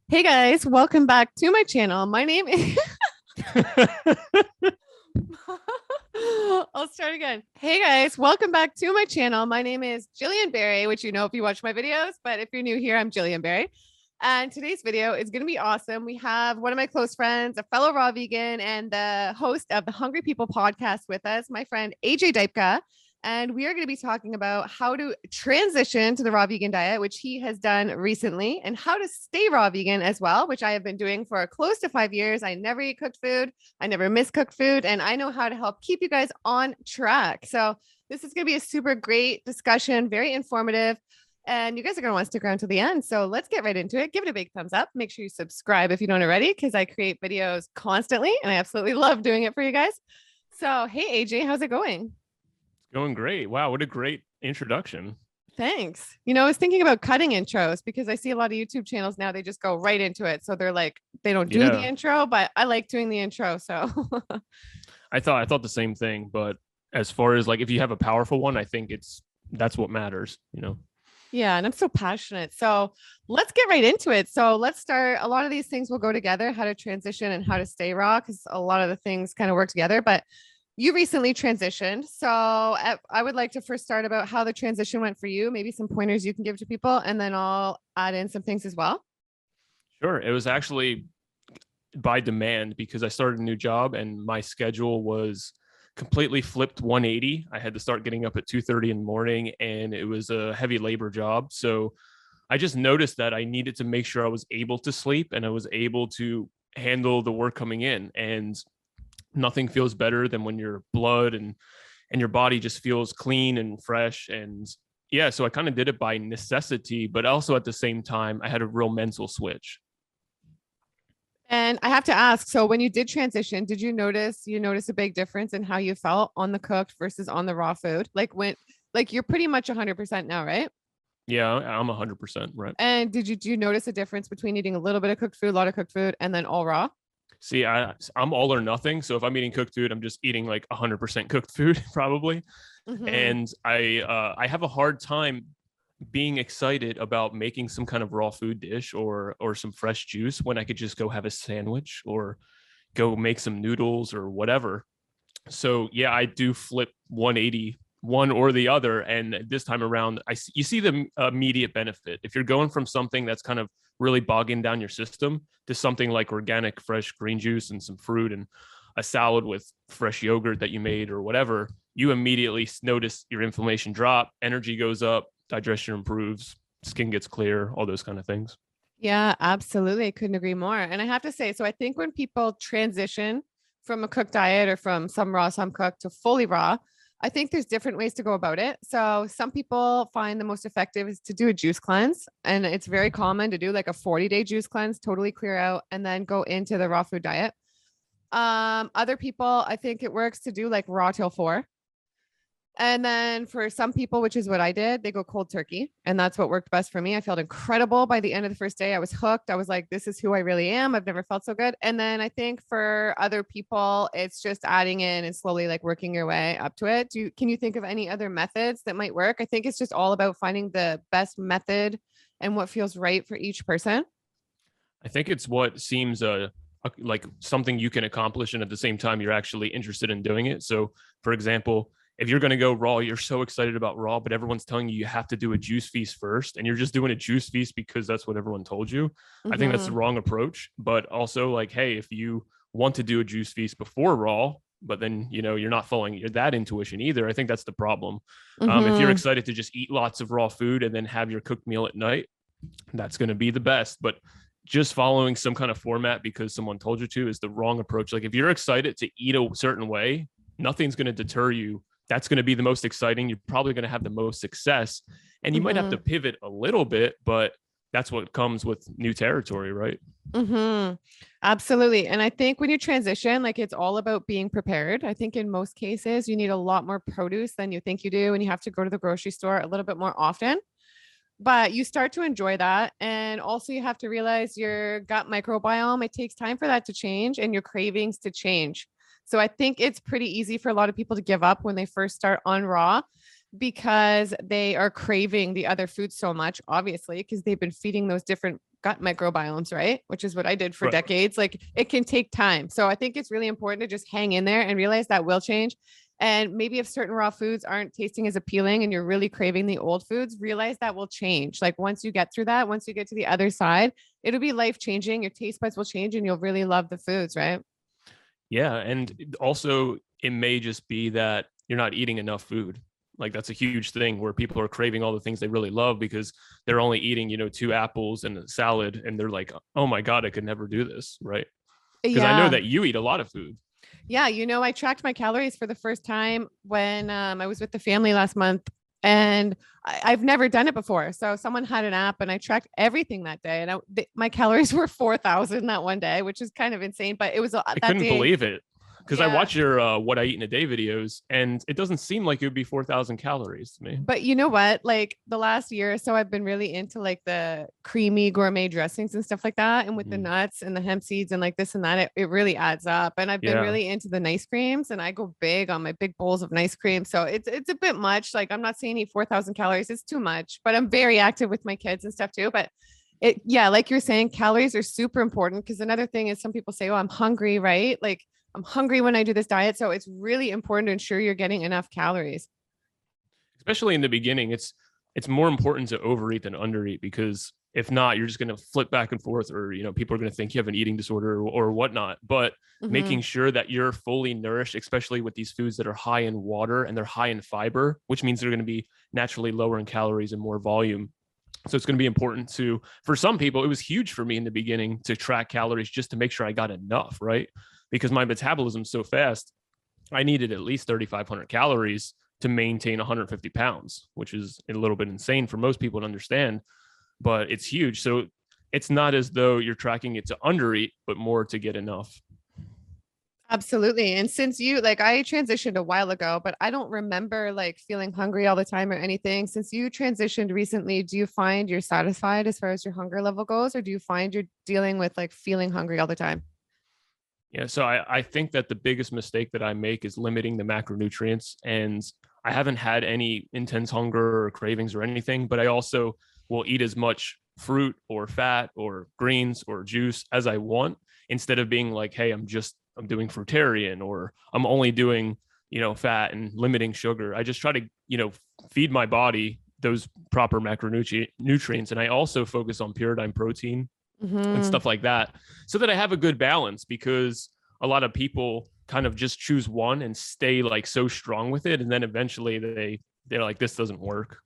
Hey guys, welcome back to my channel. My name is I'll start again. Hey guys, welcome back to my channel. My name is Gillian Berry, which you know if you watch my videos, but if you're new here, I'm Gillian Berry. And today's video is going to be awesome. We have one of my close friends, a fellow raw vegan, and the host of the Hungry People podcast with us, my friend AJ DYBKA. And we are going to be talking about how to transition to the raw vegan diet, which he has done recently, and how to stay raw vegan as well, which I have been doing for close to 5 years. I never eat cooked food. I never miss cooked food. And I know how to help keep you guys on track. So this is going to be a super great discussion, very informative. And you guys are going to want to stick around to the end. So let's get right into it. Give it a big thumbs up. Make sure you subscribe if you don't already, because I create videos constantly and I absolutely love doing it for you guys. So, hey, AJ, how's it going? Going great. Wow, what a great introduction. Thanks. You know, I was thinking about cutting intros because I see a lot of YouTube channels now, they just go right into it. So they're like, they don't do the intro, but I like doing the intro. So I thought the same thing. But as far as like, if you have a powerful one, I think that's what matters, you know? Yeah. And I'm so passionate. So let's get right into it. So let's start. A lot of these things will go together, how to transition and how to stay raw, because a lot of the things kind of work together. But you recently transitioned. So I would like to first start about how the transition went for you, maybe some pointers you can give to people, and then I'll add in some things as well. Sure. It was actually by demand because I started a new job and my schedule was completely flipped 180. I had to start getting up at 2:30 in the morning and it was a heavy labor job. So I just noticed that I needed to make sure I was able to sleep and I was able to handle the work coming in. And nothing feels better than when your blood and your body just feels clean and fresh. And yeah, so I kind of did it by necessity, but also at the same time, I had a real mental switch. And I have to ask, so when you did transition, did you notice a big difference in how you felt on the cooked versus on the raw food? Like you're pretty much 100% now, right? Yeah, I'm 100% right. And do you notice a difference between eating a little bit of cooked food, a lot of cooked food, and then all raw? See, I'm all or nothing. So if I'm eating cooked food, I'm just eating like 100% cooked food probably. Mm-hmm. And I have a hard time being excited about making some kind of raw food dish or some fresh juice when I could just go have a sandwich or go make some noodles or whatever. So yeah, I do flip 180 one or the other. And this time around, you see the immediate benefit. If you're going from something that's kind of really bogging down your system to something like organic, fresh green juice and some fruit and a salad with fresh yogurt that you made or whatever, you immediately notice your inflammation drop, energy goes up, digestion improves, skin gets clear, all those kind of things. Yeah, absolutely. I couldn't agree more. And I have to say, so I think when people transition from a cooked diet or from some raw, some cooked to fully raw, I think there's different ways to go about it. So some people find the most effective is to do a juice cleanse. And it's very common to do like a 40-day juice cleanse, totally clear out, and then go into the raw food diet. Other people, I think it works to do like raw till 4. And then for some people, which is what I did, they go cold turkey. And that's what worked best for me. I felt incredible by the end of the first day. I was hooked. I was like, this is who I really am. I've never felt so good. And then I think for other people, it's just adding in and slowly like working your way up to it. Can you think of any other methods that might work? I think it's just all about finding the best method and what feels right for each person. I think it's what seems like something you can accomplish. And at the same time, you're actually interested in doing it. So for example, if you're going to go raw, you're so excited about raw, but everyone's telling you have to do a juice feast first. And you're just doing a juice feast because that's what everyone told you. Mm-hmm. I think that's the wrong approach. But also like, hey, if you want to do a juice feast before raw, but then, you know, you're not following that intuition either, I think that's the problem. Mm-hmm. If you're excited to just eat lots of raw food and then have your cooked meal at night, that's going to be the best. But just following some kind of format because someone told you to is the wrong approach. Like if you're excited to eat a certain way, nothing's going to deter you. That's going to be the most exciting. You're probably going to have the most success, and you might have to pivot a little bit, but that's what comes with new territory, right? Absolutely. And I think when you transition, like it's all about being prepared. I think in most cases, you need a lot more produce than you think you do, and you have to go to the grocery store a little bit more often. But you start to enjoy that. And also you have to realize your gut microbiome, it takes time for that to change and your cravings to change. So I think it's pretty easy for a lot of people to give up when they first start on raw because they are craving the other food so much, obviously, because they've been feeding those different gut microbiomes, right? Which is what I did for Right. decades. Like it can take time. So I think it's really important to just hang in there and realize that will change. And maybe if certain raw foods aren't tasting as appealing and you're really craving the old foods, realize that will change. Like once you get through that, once you get to the other side, it'll be life changing. Your taste buds will change and you'll really love the foods, right? Yeah. And also, it may just be that you're not eating enough food. Like that's a huge thing where people are craving all the things they really love because they're only eating, 2 apples and a salad. And they're like, oh my God, I could never do this. Right. Because I know Yeah. that you eat a lot of food. Yeah. I tracked my calories for the first time when I was with the family last month. And I've never done it before. So someone had an app and I tracked everything that day. And my calories were 4,000 that one day, which is kind of insane. But it was I that couldn't day. believe it. Because I Yeah. watch your what I eat in a day videos, and it doesn't seem like it would be 4,000 calories to me. But you know what? Like the last year or so, I've been really into like the creamy gourmet dressings and stuff like that. And with the Mhm. nuts and the hemp seeds and like this and that, it really adds up. And I've been Yeah. really into the nice creams and I go big on my big bowls of nice cream. So it's a bit much. Like I'm not saying eat 4,000 calories. It's too much, but I'm very active with my kids and stuff too. But yeah, like you're saying, calories are super important because another thing is some people say, oh, I'm hungry, right? Like I'm hungry when I do this diet. So it's really important to ensure you're getting enough calories. Especially in the beginning, it's more important to overeat than undereat, because if not, you're just going to flip back and forth, or people are going to think you have an eating disorder or whatnot. But making sure that you're fully nourished, especially with these foods that are high in water and they're high in fiber, which means they're going to be naturally lower in calories and more volume. So it's going to be important for some people, it was huge for me in the beginning to track calories just to make sure I got enough, right? Because my metabolism's so fast, I needed at least 3,500 calories to maintain 150 pounds, which is a little bit insane for most people to understand, but it's huge. So it's not as though you're tracking it to undereat, but more to get enough. Absolutely. And since I transitioned a while ago, but I don't remember like feeling hungry all the time or anything. Since you transitioned recently, do you find you're satisfied as far as your hunger level goes, or do you find you're dealing with like feeling hungry all the time? Yeah. So I think that the biggest mistake that I make is limiting the macronutrients. And I haven't had any intense hunger or cravings or anything, but I also will eat as much fruit or fat or greens or juice as I want, instead of being like, hey, I'm doing fruitarian, or I'm only doing, fat and limiting sugar. I just try to, feed my body those proper macronutrients. And I also focus on pyridine protein and Mm-hmm. stuff like that, so that I have a good balance, because a lot of people kind of just choose one and stay like so strong with it. And then eventually they're like, this doesn't work.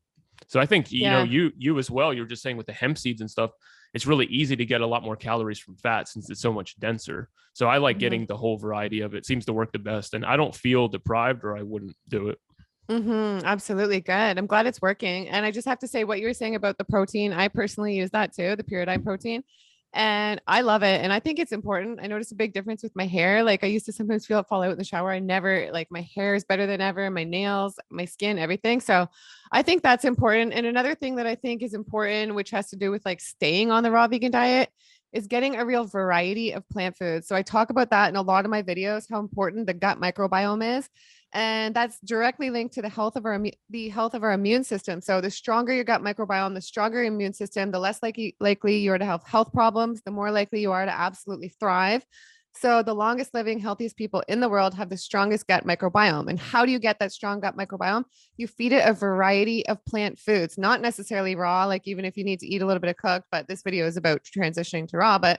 So I think, Yeah. you as well, you're just saying with the hemp seeds and stuff, it's really easy to get a lot more calories from fat since it's so much denser. So I like Mm-hmm. getting the whole variety of it. Seems to work the best. And I don't feel deprived, or I wouldn't do it. Mm-hmm. Absolutely. Good. I'm glad it's working. And I just have to say what you were saying about the protein. I personally use that too, the pyridine protein. And I love it. And I think it's important. I noticed a big difference with my hair. Like I used to sometimes feel it fall out in the shower. I never like my hair is better than ever, my nails, my skin, everything. So I think that's important. And another thing that I think is important, which has to do with like staying on the raw vegan diet, is getting a real variety of plant foods. So I talk about that in a lot of my videos, how important the gut microbiome is. And that's directly linked to the health of our immune system. So the stronger your gut microbiome, the stronger your immune system, the less likely you are to have health problems, the more likely you are to absolutely thrive. So the longest living, healthiest people in the world have the strongest gut microbiome. And how do you get that strong gut microbiome? You feed it a variety of plant foods, not necessarily raw, like even if you need to eat a little bit of cooked, but this video is about transitioning to raw. But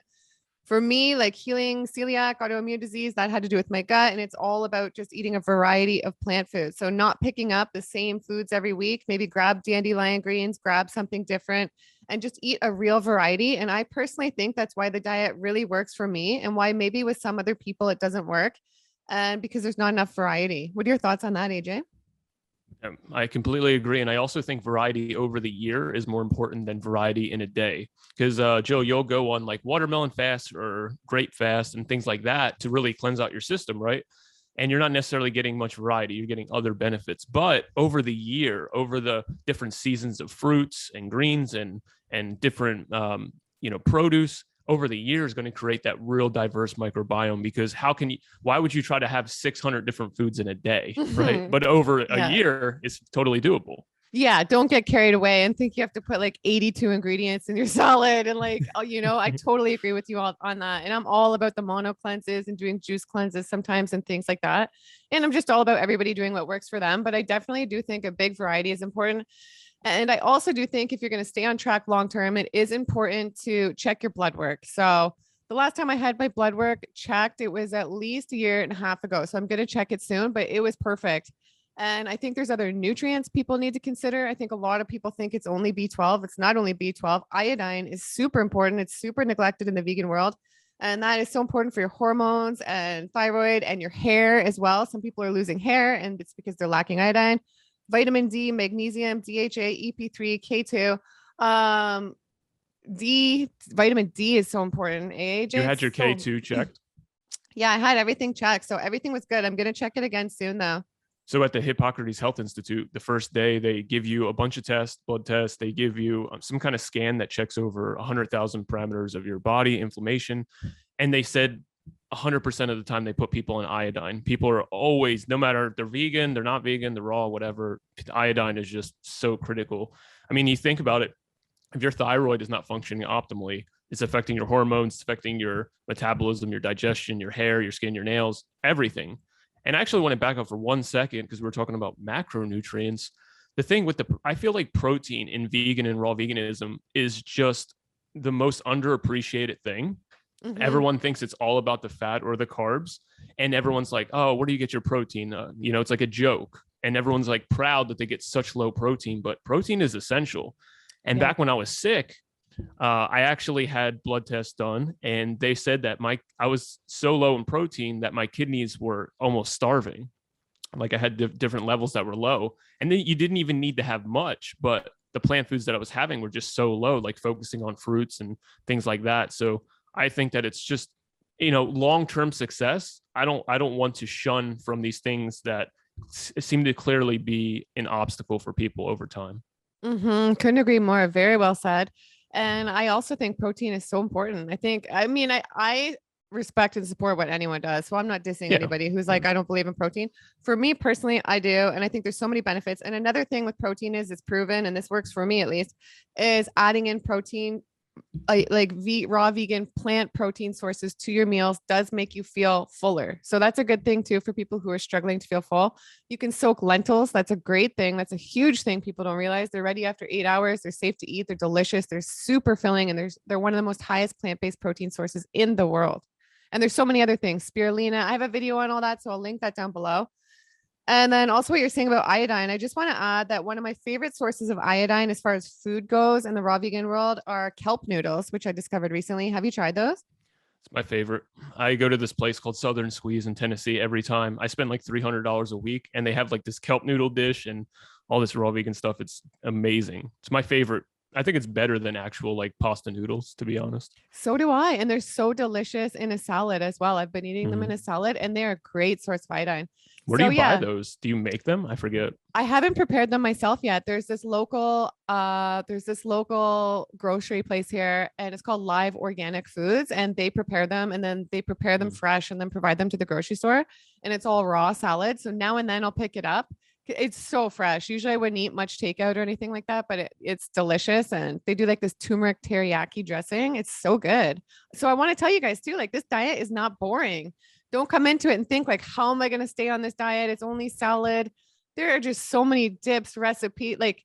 for me, like healing celiac, autoimmune disease, that had to do with my gut. And it's all about just eating a variety of plant foods. So not picking up the same foods every week, maybe grab dandelion greens, grab something different, and just eat a real variety. And I personally think that's why the diet really works for me, and why maybe with some other people it doesn't work. And because there's not enough variety. What are your thoughts on that, AJ? I completely agree. And I also think variety over the year is more important than variety in a day. Because, Jill, you'll go on like watermelon fast or grape fast and things like that to really cleanse out your system, right? And you're not necessarily getting much variety. You're getting other benefits. But over the year, over the different seasons of fruits and greens and different, produce, over the year is going to create that real diverse microbiome. Because why would you try to have 600 different foods in a day, right? But over a Yeah. year, it's totally doable. Yeah, don't get carried away and think you have to put like 82 ingredients in your salad. And like, oh, I totally agree with you on that. And I'm all about the mono cleanses and doing juice cleanses sometimes and things like that. And I'm just all about everybody doing what works for them. But I definitely do think a big variety is important. And I also do think if you're going to stay on track long term, it is important to check your blood work. So the last time I had my blood work checked, it was at least a year and a half ago. So I'm going to check it soon, but it was perfect. And I think there's other nutrients people need to consider. I think a lot of people think it's only B12. It's not only B12. Iodine is super important. It's super neglected in the vegan world. And that is so important for your hormones and thyroid and your hair as well. Some people are losing hair and it's because they're lacking iodine. Vitamin D, magnesium, DHA, EP3, K2. Vitamin D is so important. AJ, You had your K2 checked? Yeah, I had everything checked. So everything was good. I'm going to check it again soon though. So at the Hippocrates Health Institute, the first day they give you a bunch of tests, blood tests. They give you some kind of scan that checks over 100,000 parameters of your body, inflammation. And they said 100% of the time they put people on iodine. People are always, no matter if they're vegan, they're not vegan, they're raw, whatever, iodine is just so critical. I mean, you think about it, if your thyroid is not functioning optimally, it's affecting your hormones, it's affecting your metabolism, your digestion, your hair, your skin, your nails, everything. And I actually want to back up for 1 second because we're talking about macronutrients. The thing with I feel like protein in vegan and raw veganism is just the most underappreciated thing. Mm-hmm. Everyone thinks it's all about the fat or the carbs. And everyone's like, oh, where do you get your protein? It's like a joke. And everyone's like proud that they get such low protein, but protein is essential. And back when I was sick, I actually had blood tests done and they said that I was so low in protein that my kidneys were almost starving. Like I had different levels that were low, and then you didn't even need to have much, but the plant foods that I was having were just so low, like focusing on fruits and things like that. So I think that it's just, long-term success. I don't want to shun from these things that seem to clearly be an obstacle for people over time. Mm-hmm. Couldn't agree more. Very well said. And I also think protein is so important. I respect and support what anyone does. So I'm not dissing anybody who's like, I don't believe in protein. For me personally, I do. And I think there's so many benefits. And another thing with protein is it's proven, and this works for me at least, is adding in protein, raw vegan plant protein sources to your meals does make you feel fuller. So that's a good thing too for people who are struggling to feel full. You can soak lentils. That's a great thing. That's a huge thing people don't realize. They're ready after 8 hours. They're safe to eat. They're delicious. They're super filling, and they're one of the most highest plant-based protein sources in the world. And there's so many other things. Spirulina. I have a video on all that, so I'll link that down below. And then also what you're saying about iodine, I just want to add that one of my favorite sources of iodine as far as food goes in the raw vegan world are kelp noodles, which I discovered recently. Have you tried those? It's my favorite. I go to this place called Southern Squeeze in Tennessee every time. I spend like $300 a week, and they have like this kelp noodle dish and all this raw vegan stuff. It's amazing. It's my favorite. I think it's better than actual like pasta noodles, to be honest. So do I. And they're so delicious in a salad as well. I've been eating them in a salad, and they're a great source of iodine. Where do you buy those? Do you make them? I forget. I haven't prepared them myself yet. There's this local grocery place here, and it's called Live Organic Foods, and they prepare them, and then they prepare them fresh and then provide them to the grocery store, and it's all raw salad. So now and then I'll pick it up. It's so fresh. Usually I wouldn't eat much takeout or anything like that, but it's delicious. And they do like this turmeric teriyaki dressing. It's so good. So I want to tell you guys too, like this diet is not boring. Don't come into it and think like, how am I going to stay on this diet? It's only salad. There are just so many dips, recipe. Like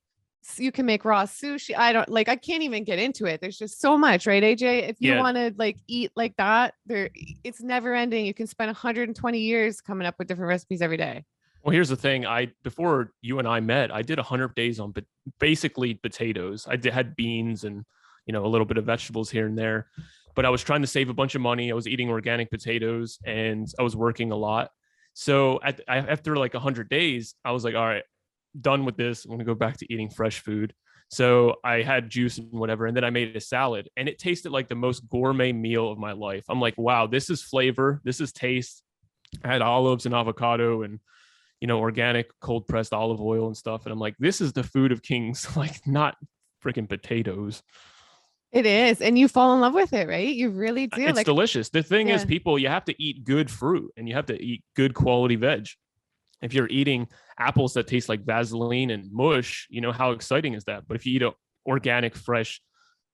you can make raw sushi. I can't even get into it. There's just so much, right, AJ? If you want to like eat like that, it's never ending. You can spend 120 years coming up with different recipes every day. Well, here's the thing. Before you and I met, I did 100 days on basically potatoes. I had beans and, a little bit of vegetables here and there, but I was trying to save a bunch of money. I was eating organic potatoes and I was working a lot. So after like 100 days, I was like, all right, done with this. I'm going to go back to eating fresh food. So I had juice and whatever, and then I made a salad, and it tasted like the most gourmet meal of my life. I'm like, wow, this is flavor. This is taste. I had olives and avocado and organic cold pressed olive oil and stuff. And I'm like, this is the food of kings, like not freaking potatoes. It is. And you fall in love with it, right? You really do. It's delicious. The thing is, people, you have to eat good fruit and you have to eat good quality veg. If you're eating apples that taste like Vaseline and mush, how exciting is that? But if you eat a organic, fresh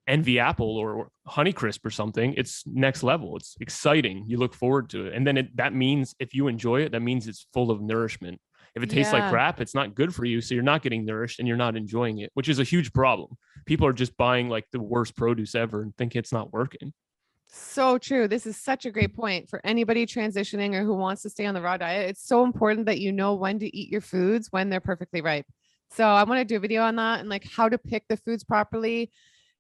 Envy apple or Honeycrisp or something, it's next level. It's exciting. You look forward to it. And then that means if you enjoy it, that means it's full of nourishment. If it tastes like crap, it's not good for you. So you're not getting nourished and you're not enjoying it, which is a huge problem. People are just buying like the worst produce ever and think it's not working. So true. This is such a great point for anybody transitioning or who wants to stay on the raw diet. It's so important that you know when to eat your foods when they're perfectly ripe. So I want to do a video on that and like how to pick the foods properly.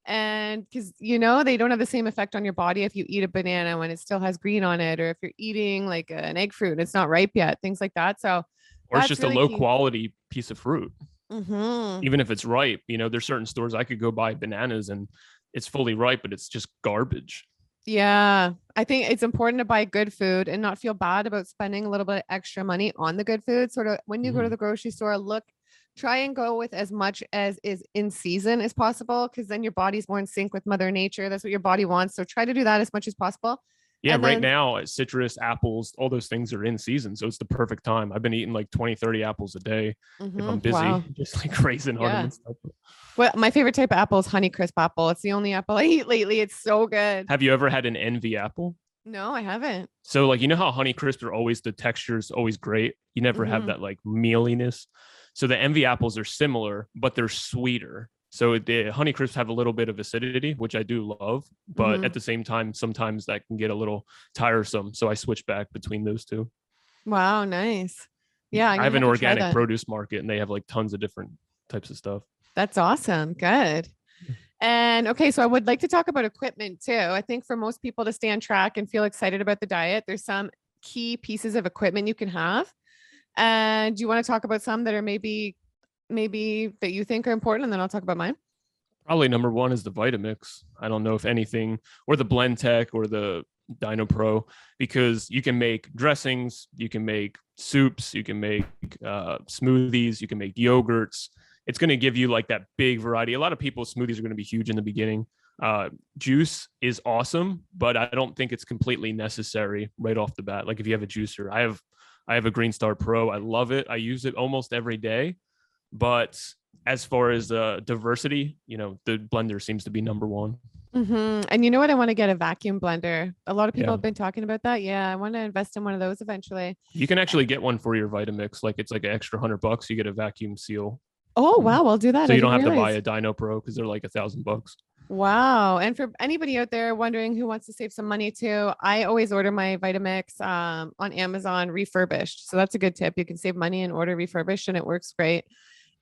And because they don't have the same effect on your body if you eat a banana when it still has green on it, or if you're eating like an egg fruit and it's not ripe yet, things like that. So or it's just really a low quality piece of fruit. Mm-hmm. Even if it's ripe, there's certain stores I could go buy bananas and it's fully ripe, but it's just garbage. Yeah, I think it's important to buy good food and not feel bad about spending a little bit of extra money on the good food. Sort of when you go to the grocery store, try and go with as much as is in season as possible, because then your body's more in sync with Mother Nature. That's what your body wants. So try to do that as much as possible. Yeah, right now, citrus, apples, all those things are in season. So it's the perfect time. I've been eating like 20, 30 apples a day if I'm busy, just like raising on them and stuff. Well, my favorite type of apple is Honeycrisp apple. It's the only apple I eat lately. It's so good. Have you ever had an Envy apple? No, I haven't. So like, how Honeycrisp are always, the texture is always great. You never have that like mealiness. So the Envy apples are similar, but they're sweeter. So the Honeycrisps have a little bit of acidity, which I do love, but at the same time, sometimes that can get a little tiresome. So I switch back between those two. Wow, nice. Yeah, I have an organic produce market and they have like tons of different types of stuff. That's awesome. Good. And okay, so I would like to talk about equipment too. I think for most people to stay on track and feel excited about the diet, there's some key pieces of equipment you can have. And do you want to talk about some that are maybe that you think are important, and then I'll talk about mine? Probably number one is the Vitamix. I don't know if anything, or the Blend Tech or the Dino Pro, because you can make dressings, you can make soups, you can make smoothies, you can make yogurts. It's going to give you like that big variety. A lot of people's smoothies are going to be huge in the beginning. Juice is awesome, but I don't think it's completely necessary right off the bat. Like if you have a juicer, I have a Green Star Pro. I love it. I use it almost every day. But as far as diversity, the blender seems to be number one. Mm-hmm. And you know what? I want to get a vacuum blender. A lot of people have been talking about that. Yeah, I want to invest in one of those eventually. You can actually get one for your Vitamix. Like it's like an extra $100. You get a vacuum seal. Oh, wow. I'll do that. So you don't have to buy a Dino Pro because they're like $1,000. Wow. And for anybody out there wondering who wants to save some money too, I always order my Vitamix on Amazon refurbished. So that's a good tip. You can save money and order refurbished and it works great.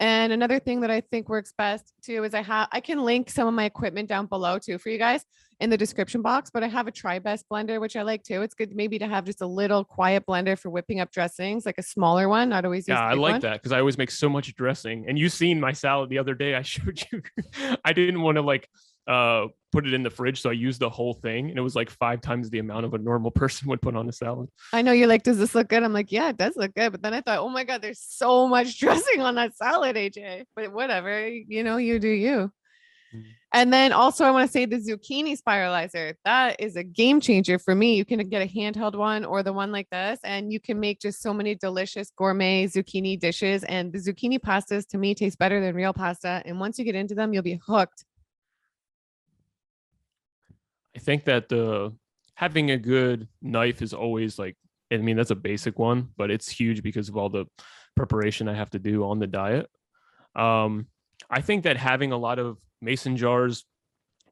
And another thing that I think works best too is I can link some of my equipment down below too for you guys in the description box, but I have a TriBest blender, which I like too. It's good maybe to have just a little quiet blender for whipping up dressings, like a smaller one, not always. Yeah, I like that because I always make so much dressing. And you seen my salad the other day. I showed you. I didn't want to like put it in the fridge, so I used the whole thing, and it was like 5 times the amount of a normal person would put on a salad. I know you're like, does this look good? I'm like, yeah, it does look good. But then I thought, oh my God, there's so much dressing on that salad, AJ. But whatever, you do you. And then also I want to say the zucchini spiralizer. That is a game changer for me. You can get a handheld one or the one like this, and you can make just so many delicious gourmet zucchini dishes. And the zucchini pastas to me taste better than real pasta. And once you get into them, you'll be hooked. I think that having a good knife is always like, I mean, that's a basic one, but it's huge because of all the preparation I have to do on the diet. I think that having a lot of mason jars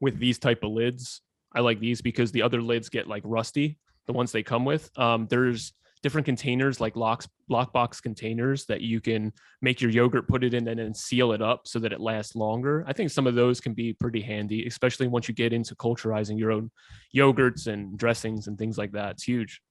with these type of lids, I like these because the other lids get like rusty, the ones they come with. There's different containers like lockbox containers that you can make your yogurt, put it in, and then seal it up so that it lasts longer. I think some of those can be pretty handy, especially once you get into culturizing your own yogurts and dressings and things like that. It's huge.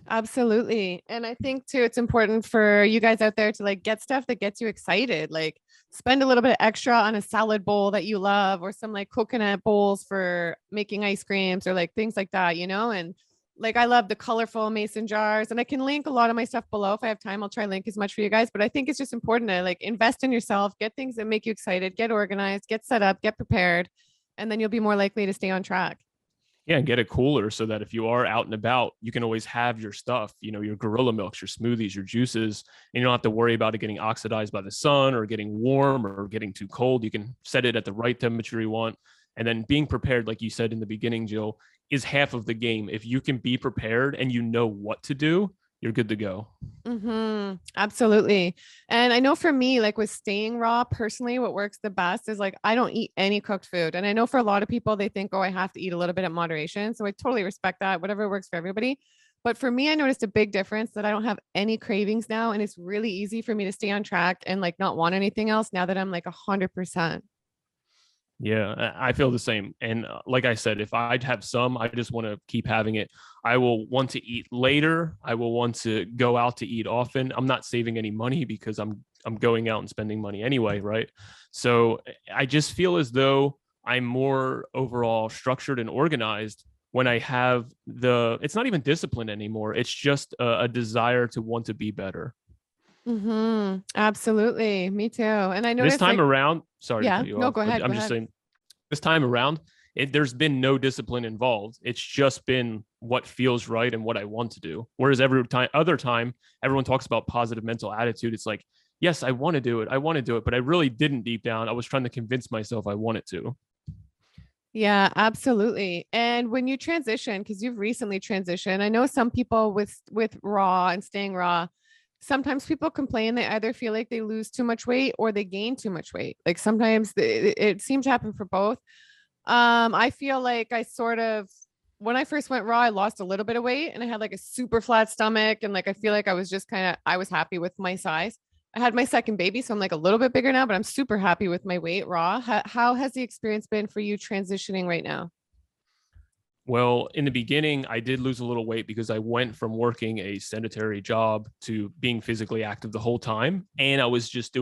Absolutely. And I think too, it's important for you guys out there to like get stuff that gets you excited. Like spend a little bit extra on a salad bowl that you love, or some like coconut bowls for making ice creams, or like things like that, and like, I love the colorful mason jars, and I can link a lot of my stuff below. If I have time, I'll try to link as much for you guys, but I think it's just important to like invest in yourself, get things that make you excited, get organized, get set up, get prepared, and then you'll be more likely to stay on track. Yeah, and get a cooler so that if you are out and about, you can always have your stuff, your gorilla milks, your smoothies, your juices, and you don't have to worry about it getting oxidized by the sun or getting warm or getting too cold. You can set it at the right temperature you want. And then being prepared, like you said in the beginning, Jill, is half of the game. If you can be prepared and you know what to do, you're good to go. Absolutely. And I know for me, like with staying raw, personally, what works the best is like I don't eat any cooked food. And I know for a lot of people, they think, oh, I have to eat a little bit at moderation. So I totally respect that, whatever works for everybody. But for me, I noticed a big difference that I don't have any cravings now. And it's really easy for me to stay on track and like not want anything else now that I'm like 100%. Yeah, I feel the same. And like I said, if I'd have some, I just want to keep having it. I will want to eat later. I will want to go out to eat often. I'm not saving any money because I'm going out and spending money anyway, right? So I just feel as though I'm more overall structured and organized when I have it's not even discipline anymore. It's just a desire to want to be better. Absolutely. Me too. And I This noticed time like, around, sorry to yeah, cut you no, off, go but ahead. I'm Go just ahead. saying this time around, there's been no discipline involved. It's just been what feels right and what I want to do. Whereas other time, everyone talks about positive mental attitude. It's like, yes, I want to do it. I want to do it, but I really didn't deep down. I was trying to convince myself I wanted to. Yeah, absolutely. And when you transition, because you've recently transitioned, I know some people with raw and staying raw, sometimes people complain they either feel like they lose too much weight or they gain too much weight. Like sometimes it seems to happen for both. I feel like I sort of when I first went raw, I lost a little bit of weight and I had like a super flat stomach and like I feel like I was just I was happy with my size. I had my second baby, so I'm like a little bit bigger now, but I'm super happy with my weight raw. How has the experience been for you transitioning right now? Well, in the beginning, I did lose a little weight because I went from working a sedentary job to being physically active the whole time. And I was just I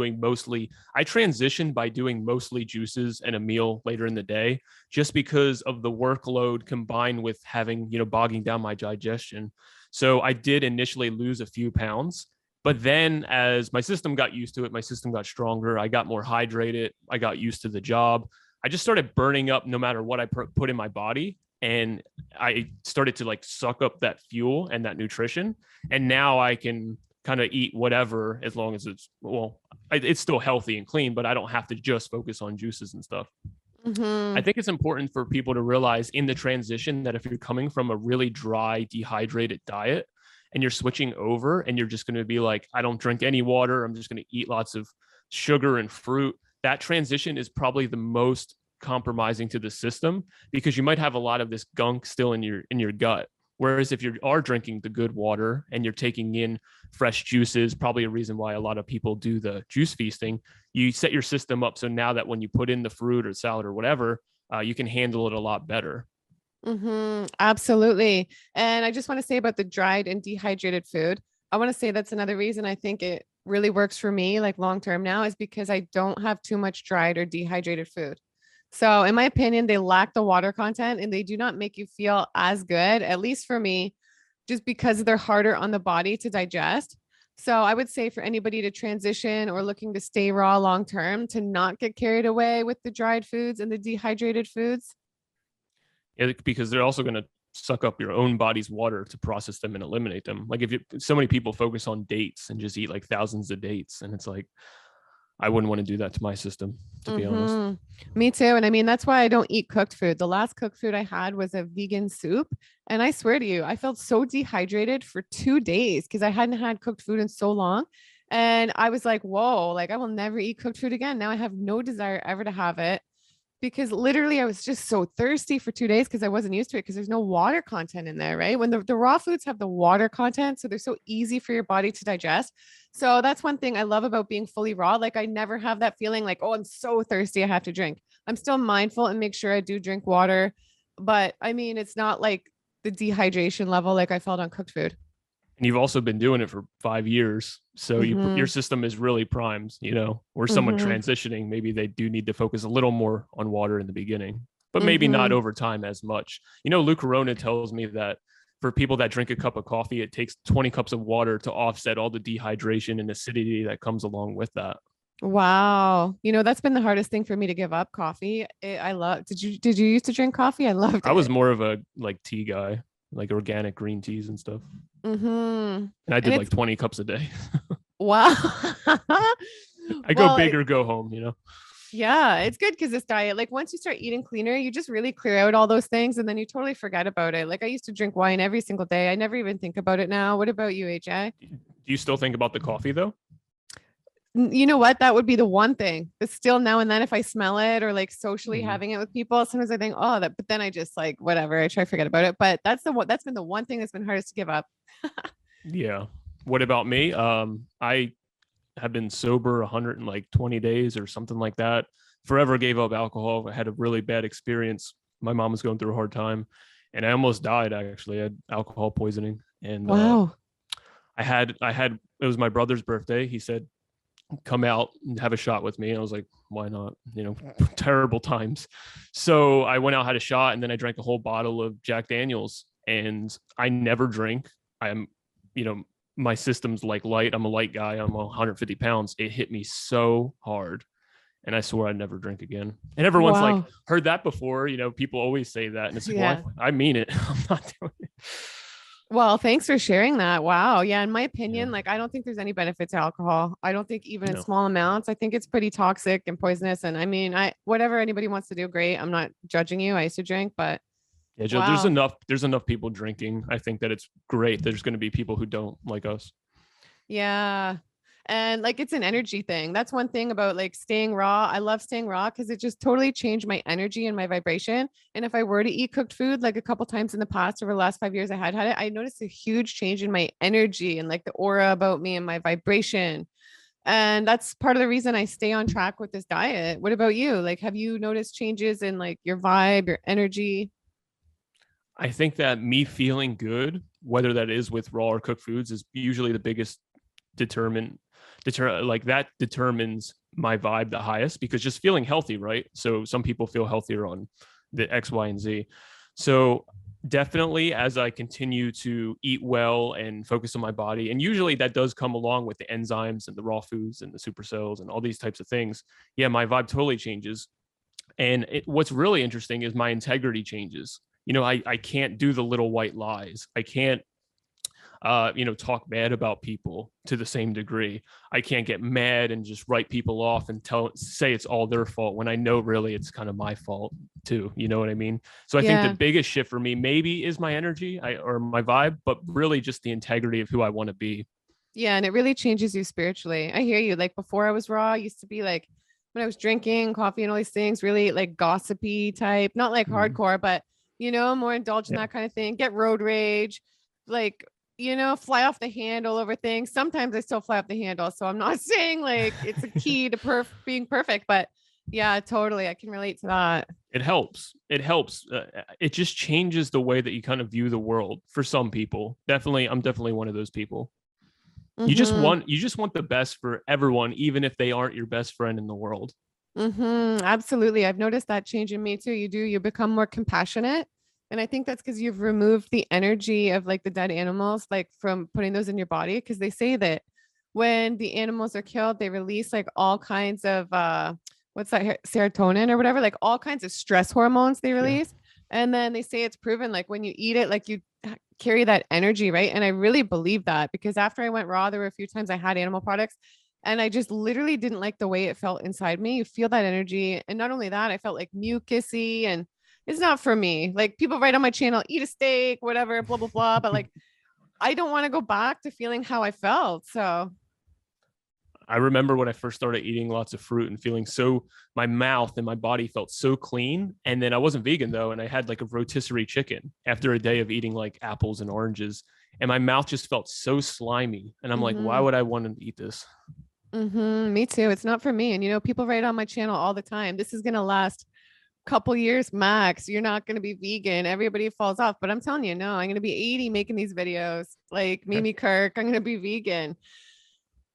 transitioned by doing mostly juices and a meal later in the day, just because of the workload combined with having, bogging down my digestion. So I did initially lose a few pounds. But then as my system got used to it, my system got stronger. I got more hydrated. I got used to the job. I just started burning up no matter what I put in my body, and I started to like suck up that fuel and that nutrition. And now I can kind of eat whatever as long as it's still healthy and clean, but I don't have to just focus on juices and stuff. I think it's important for people to realize in the transition that if you're coming from a really dry, dehydrated diet and you're switching over and you're just going to be like, I don't drink any water, I'm just going to eat lots of sugar and fruit, that transition is probably the most compromising to the system because you might have a lot of this gunk still in your gut. Whereas if you are drinking the good water and you're taking in fresh juices, probably a reason why a lot of people do the juice feasting, you set your system up so now that when you put in the fruit or salad or whatever, you can handle it a lot better. Absolutely. And I just want to say about the dried and dehydrated food. I want to say that's another reason I think it really works for me, like long term now, is because I don't have too much dried or dehydrated food. So, in my opinion, they lack the water content and they do not make you feel as good, at least for me, just because they're harder on the body to digest. So, I would say for anybody to transition or looking to stay raw long term, to not get carried away with the dried foods and the dehydrated foods. Yeah, because they're also going to suck up your own body's water to process them and eliminate them. Like so many people focus on dates and just eat like thousands of dates, and it's like I wouldn't want to do that to my system, to be honest. Me too. And I mean, that's why I don't eat cooked food. The last cooked food I had was a vegan soup. And I swear to you, I felt so dehydrated for 2 days because I hadn't had cooked food in so long. And I was like, whoa, like I will never eat cooked food again. Now I have no desire ever to have it because literally I was just so thirsty for 2 days because I wasn't used to it because there's no water content in there, right? When the raw foods have the water content, so they're so easy for your body to digest. So that's one thing I love about being fully raw. Like I never have that feeling like, oh, I'm so thirsty, I have to drink. I'm still mindful and make sure I do drink water. But I mean, it's not like the dehydration level like I felt on cooked food. And you've also been doing it for 5 years. So your system is really primed, or someone transitioning, maybe they do need to focus a little more on water in the beginning, but maybe not over time as much. Lou Corona tells me that for people that drink a cup of coffee, it takes 20 cups of water to offset all the dehydration and acidity that comes along with that. Wow. That's been the hardest thing for me to give up coffee. I love, did you used to drink coffee? I loved I was it. more of a like tea guy, like organic green teas and stuff. Mm-hmm. And I And did like it's, 20 cups a day. wow. I go Well, big or go home, you know? yeah, it's good because this diet, like once you start eating cleaner, you just really clear out all those things and then you totally forget about it. Like I used to drink wine every single day. I never even think about it now. What about you, AJ? Do you still think about the coffee though? You know what? That would be the one thing. But still now and then if I smell it or like socially Mhm. having it with people, sometimes I think, oh, that, but then I just like whatever. I try to forget about it. But that's been the one thing that's been hardest to give up. Yeah. What about me? I have been sober 120 days or something like that. Forever gave up alcohol. I had a really bad experience. My mom was going through a hard time and I almost died actually. I had alcohol poisoning and Wow. I had it was my brother's birthday. He said, "Come out and have a shot with me." And I was like, "Why not?" Terrible times. So I went out, had a shot, and then I drank a whole bottle of Jack Daniels. And I never drink. I'm, you know, my system's like light. I'm a light guy. I'm 150 pounds. It hit me so hard. And I swore I'd never drink again. And everyone's like, Wow. heard that before. People always say that. And it's like, Yeah. well, I mean it. I'm not doing it. Well, thanks for sharing that. Wow. Yeah. In my Yeah. opinion, like I don't think there's any benefit to alcohol. I don't think even in No. small amounts. I think it's pretty toxic and poisonous. And I mean, whatever anybody wants to do, great. I'm not judging you. I used to drink, but Yeah, Joe, there's wow. enough. There's enough people drinking. I think that it's great. There's going to be people who don't like us. Yeah. And like it's an energy thing. That's one thing about like staying raw. I love staying raw because it just totally changed my energy and my vibration. And if I were to eat cooked food like a couple times in the past over the last 5 years I had it, I noticed a huge change in my energy and like the aura about me and my vibration. And that's part of the reason I stay on track with this diet. What about you? Like, have you noticed changes in like your vibe, your energy? I think that me feeling good, whether that is with raw or cooked foods, is usually the biggest determine like that determines my vibe the highest because just feeling healthy, right? So some people feel healthier on the X, Y, and Z. So definitely as I continue to eat well and focus on my body, and usually that does come along with the enzymes and the raw foods and the supercells and all these types of things. Yeah, my vibe totally changes. And what's really interesting is my integrity changes. I can't do the little white lies. I can't talk bad about people to the same degree. I can't get mad and just write people off and say it's all their fault when I know really it's kind of my fault too. You know what I mean? So I think the Yeah. biggest shift for me maybe is my energy or my vibe, but really just the integrity of who I want to be. Yeah. And it really changes you spiritually. I hear you. Like before I was raw, I used to be like when I was drinking coffee and all these things, really like gossipy type, not like Mhm. hardcore, but more indulged in Yeah. that kind of thing, get road rage, like, fly off the handle over things. Sometimes I still fly off the handle. So I'm not saying like it's a key to being perfect, but yeah, totally. I can relate to that. It helps. It helps. It just changes the way that you kind of view the world for some people. Definitely, I'm definitely one of those people. Mm-hmm. You just want the best for everyone, even if they aren't your best friend in the world. Absolutely. I've noticed that change in me too. You become more compassionate. And I think that's because you've removed the energy of like the dead animals, like from putting those in your body. Cause they say that when the animals are killed, they release like all kinds of what's that serotonin or whatever, like all kinds of stress hormones they Yeah. release. And then they say it's proven like when you eat it, like you carry that energy, right? And I really believe that because after I went raw, there were a few times I had animal products and I just literally didn't like the way it felt inside me. You feel that energy. And not only that, I felt like mucusy and it's not for me. Like people write on my channel, eat a steak, whatever, blah, blah, blah. But like, I don't want to go back to feeling how I felt. So, I remember when I first started eating lots of fruit and feeling so my mouth and my body felt so clean. And then I wasn't vegan though. And I had like a rotisserie chicken after a day of eating like apples and oranges. And my mouth just felt so slimy. And I'm like, why mm-hmm, would I want to eat this? me too. It's not for me. And, people write on my channel all the time, this is going to last couple years max. You're not going to be vegan. Everybody falls off. But I'm telling you, no, I'm going to be 80 making these videos like Heck Mimi Kirk. I'm going to be vegan.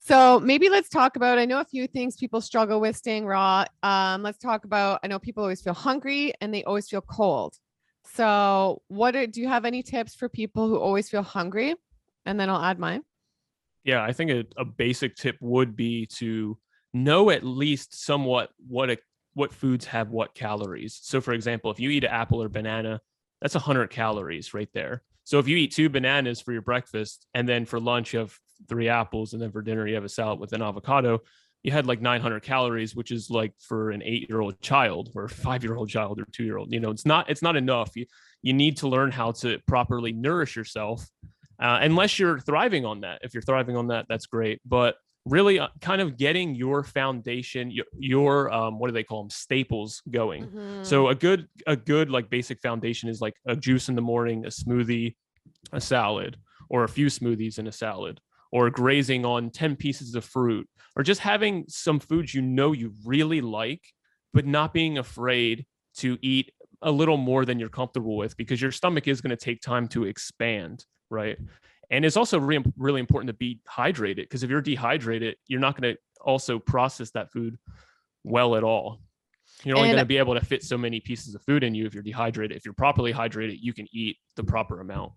So maybe let's talk about, I know a few things people struggle with staying raw. Let's talk about, I know people always feel hungry and they always feel cold. So do you have any tips for people who always feel hungry? And then I'll add mine. yeah, I think a basic tip would be to know at least somewhat what foods have what calories. So for example, if you eat an apple or banana, that's 100 calories right there. So if you eat 2 bananas for your breakfast, and then for lunch you have 3 apples, and then for dinner you have a salad with an avocado, you had like 900 calories, which is like for an 8-year-old child or a 5-year-old child or 2-year-old. It's not enough. You need to learn how to properly nourish yourself, unless you're thriving on that. If you're thriving on that, that's great. But really kind of getting your foundation, your what do they call them, staples going. Mm-hmm. So a good like basic foundation is like a juice in the morning, a smoothie, a salad, or a few smoothies and a salad, or grazing on 10 pieces of fruit, or just having some foods you really like, but not being afraid to eat a little more than you're comfortable with, because your stomach is going to take time to expand, right? And it's also really important to be hydrated, because if you're dehydrated, you're not going to also process that food well at all. You're only going to be able to fit so many pieces of food in you if you're dehydrated. If you're properly hydrated, you can eat the proper amount.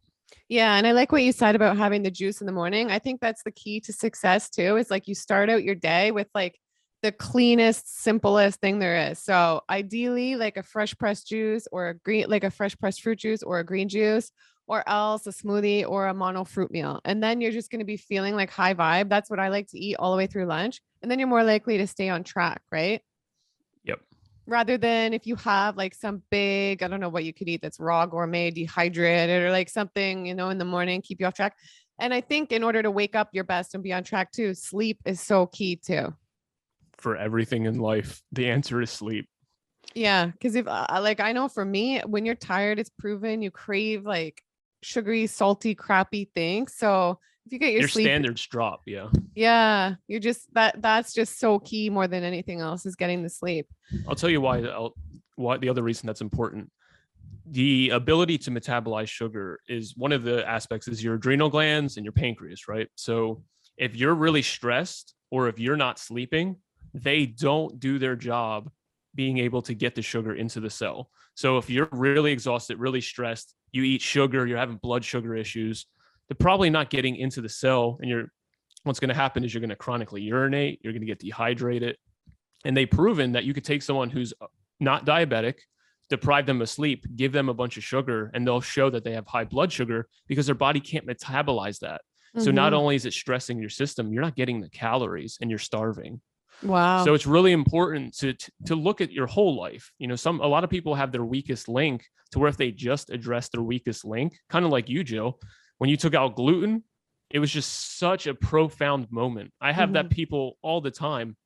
Yeah. And I like what you said about having the juice in the morning. I think that's the key to success too, is like you start out your day with like the cleanest, simplest thing there is. So ideally like a fresh pressed juice, or a fresh pressed fruit juice, or a green juice, or else a smoothie or a mono fruit meal. And then you're just going to be feeling like high vibe. That's what I like to eat all the way through lunch. And then you're more likely to stay on track, right? Yep. Rather than if you have like some big, I don't know what you could eat that's raw, gourmet, dehydrated, or like something, in the morning, keep you off track. And I think in order to wake up your best and be on track too, sleep is so key too. For everything in life, the answer is sleep. Yeah. Cause if like, I know for me, when you're tired, it's proven you crave like sugary, salty, crappy things. So if you get your sleep, standards drop. Yeah. Yeah. You're just that's just so key more than anything else, is getting the sleep. I'll tell you why the other reason that's important. The ability to metabolize sugar is one of the aspects, is your adrenal glands and your pancreas, right? So if you're really stressed, or if you're not sleeping, they don't do their job being able to get the sugar into the cell. So if you're really exhausted, really stressed, you eat sugar, you're having blood sugar issues, they're probably not getting into the cell. And what's going to happen is you're going to chronically urinate, you're going to get dehydrated. And they've proven that you could take someone who's not diabetic, deprive them of sleep, give them a bunch of sugar, and they'll show that they have high blood sugar because their body can't metabolize that. So not only is it stressing your system, you're not getting the calories and you're starving. Wow. So it's really important to look at your whole life. A lot of people have their weakest link, to where if they just address their weakest link, kind of like you, Jill, when you took out gluten, it was just such a profound moment. I have that people all the time.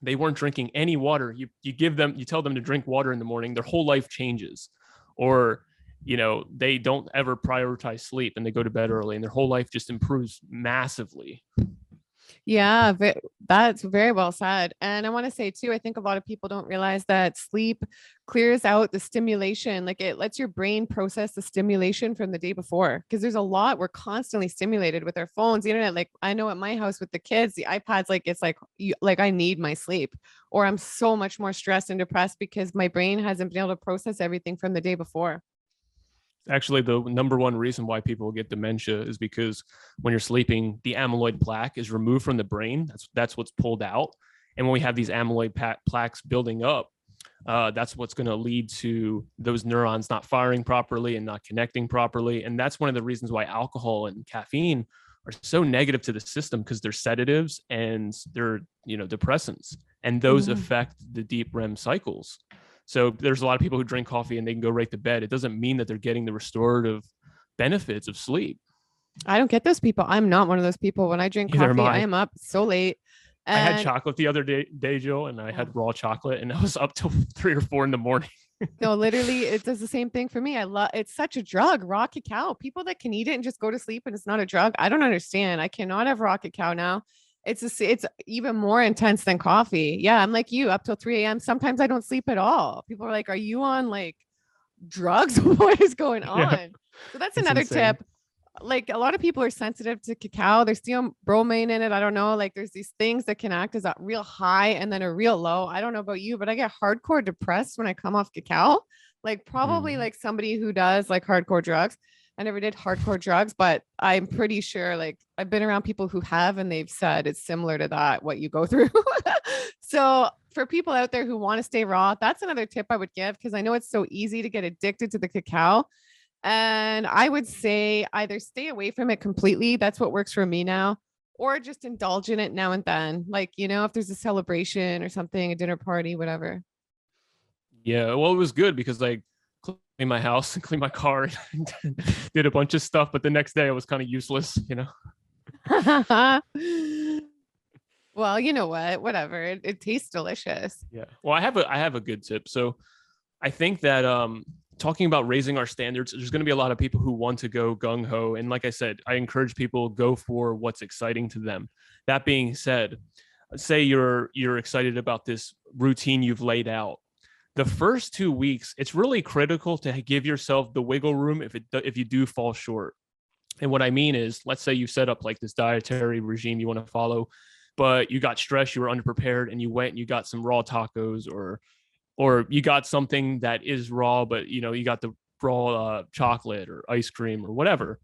They weren't drinking any water. You tell them to drink water in the morning, their whole life changes. Or, they don't ever prioritize sleep and they go to bed early and their whole life just improves massively. Yeah, that's very well said. And I want to say too, I think a lot of people don't realize that sleep clears out the stimulation. Like it lets your brain process the stimulation from the day before. Because there's a lot, we're constantly stimulated with our phones, the internet. Like I know at my house with the kids, the iPads, like it's like I need my sleep, or I'm so much more stressed and depressed because my brain hasn't been able to process everything from the day before. Actually, the number one reason why people get dementia is because when you're sleeping, the amyloid plaque is removed from the brain. That's what's pulled out. And when we have these amyloid plaques building up, that's what's going to lead to those neurons not firing properly and not connecting properly. And that's one of the reasons why alcohol and caffeine are so negative to the system, because they're sedatives and they're, depressants, and those affect the deep REM cycles. So there's a lot of people who drink coffee and they can go right to bed. It doesn't mean that they're getting the restorative benefits of sleep. I don't get those people. I'm not one of those people. When I drink coffee, I am up so late. And I had chocolate the other day, Jill, and I had raw chocolate, and I was up till 3 or 4 in the morning. No, literally, it does the same thing for me. It's such a drug, raw cacao. People that can eat it and just go to sleep and it's not a drug, I don't understand. I cannot have raw cacao now. It's even more intense than coffee. Yeah, I'm like you, up till 3 a.m. Sometimes I don't sleep at all. People are like, are you on like drugs? What is going on? Yeah. So that's another tip. Like a lot of people are sensitive to cacao. There's theobromine in it. I don't know. Like there's these things that can act as a real high and then a real low. I don't know about you, but I get hardcore depressed when I come off cacao. Like probably like somebody who does like hardcore drugs. I never did hardcore drugs, but I'm pretty sure like I've been around people who have, and they've said it's similar to that, what you go through. So for people out there who want to stay raw, that's another tip I would give, because I know it's so easy to get addicted to the cacao. And I would say either stay away from it completely. That's what works for me now, or just indulge in it now and then. Like, you know, if there's a celebration or something, a dinner party, whatever. Yeah, well, it was good because I cleaned my house and cleaned my car and did a bunch of stuff. But the next day I was kind of useless, you know? Well, you know what? Whatever. It tastes delicious. Yeah. Well, I have a good tip. So I think that talking about raising our standards, there's going to be a lot of people who want to go gung ho. And like I said, I encourage people go for what's exciting to them. That being said, say you're excited about this routine you've laid out. The first 2 weeks, it's really critical to give yourself the wiggle room if you do fall short. And what I mean is, let's say you set up like this dietary regime you want to follow, but you got stressed, you were underprepared, and you went and you got some raw tacos, or you got something that is raw, but you know, you got the raw chocolate or ice cream or whatever.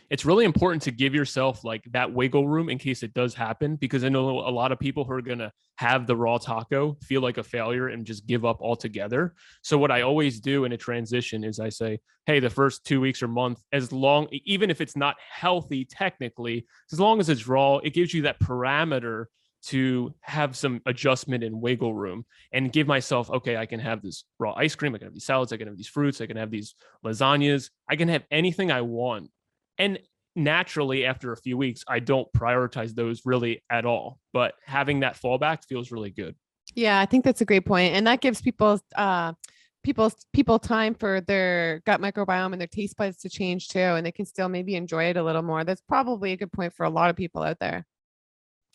It's really important to give yourself like that wiggle room in case it does happen, because I know a lot of people who are going to have the raw taco feel like a failure and just give up altogether. So what I always do in a transition is I say, hey, the first 2 weeks or month, even if it's not healthy technically, as long as it's raw, it gives you that parameter to have some adjustment and wiggle room, and give myself, okay, I can have this raw ice cream, I can have these salads, I can have these fruits, I can have these lasagnas, I can have anything I want. And naturally, after a few weeks, I don't prioritize those really at all. But having that fallback feels really good. Yeah, I think that's a great point. And that gives people time for their gut microbiome and their taste buds to change too. And they can still maybe enjoy it a little more. That's probably a good point for a lot of people out there.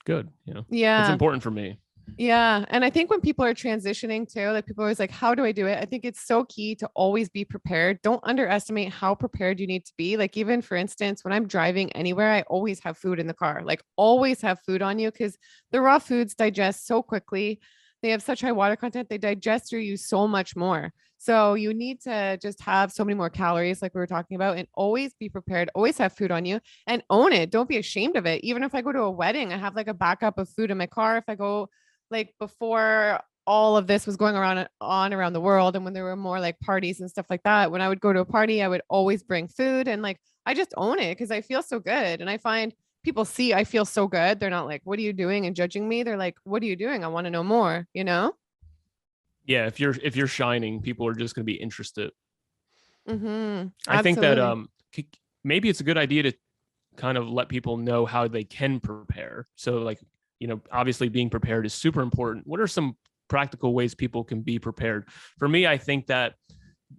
Good. You know, yeah, it's important for me. Yeah. And I think when people are transitioning too, like people are always like, how do I do it? I think it's so key to always be prepared. Don't underestimate how prepared you need to be. Like, even for instance, when I'm driving anywhere, I always have food in the car, like always have food on you, because the raw foods digest so quickly. They have such high water content. They digest through you so much more. So you need to just have so many more calories, like we were talking about, and always be prepared, always have food on you, and own it. Don't be ashamed of it. Even if I go to a wedding, I have like a backup of food in my car. If I go, like before all of this was going around the world, and when there were more like parties and stuff like that, when I would go to a party, I would always bring food, and like I just own it because I feel so good. And I find people see I feel so good, they're not like, what are you doing, and judging me. They're like, what are you doing? I want to know more, you know? Yeah, if you're shining, people are just going to be interested. I think Absolutely. that maybe it's a good idea to kind of let people know how they can prepare. So like, you know, obviously being prepared is super important. What are some practical ways people can be prepared? For me, I think that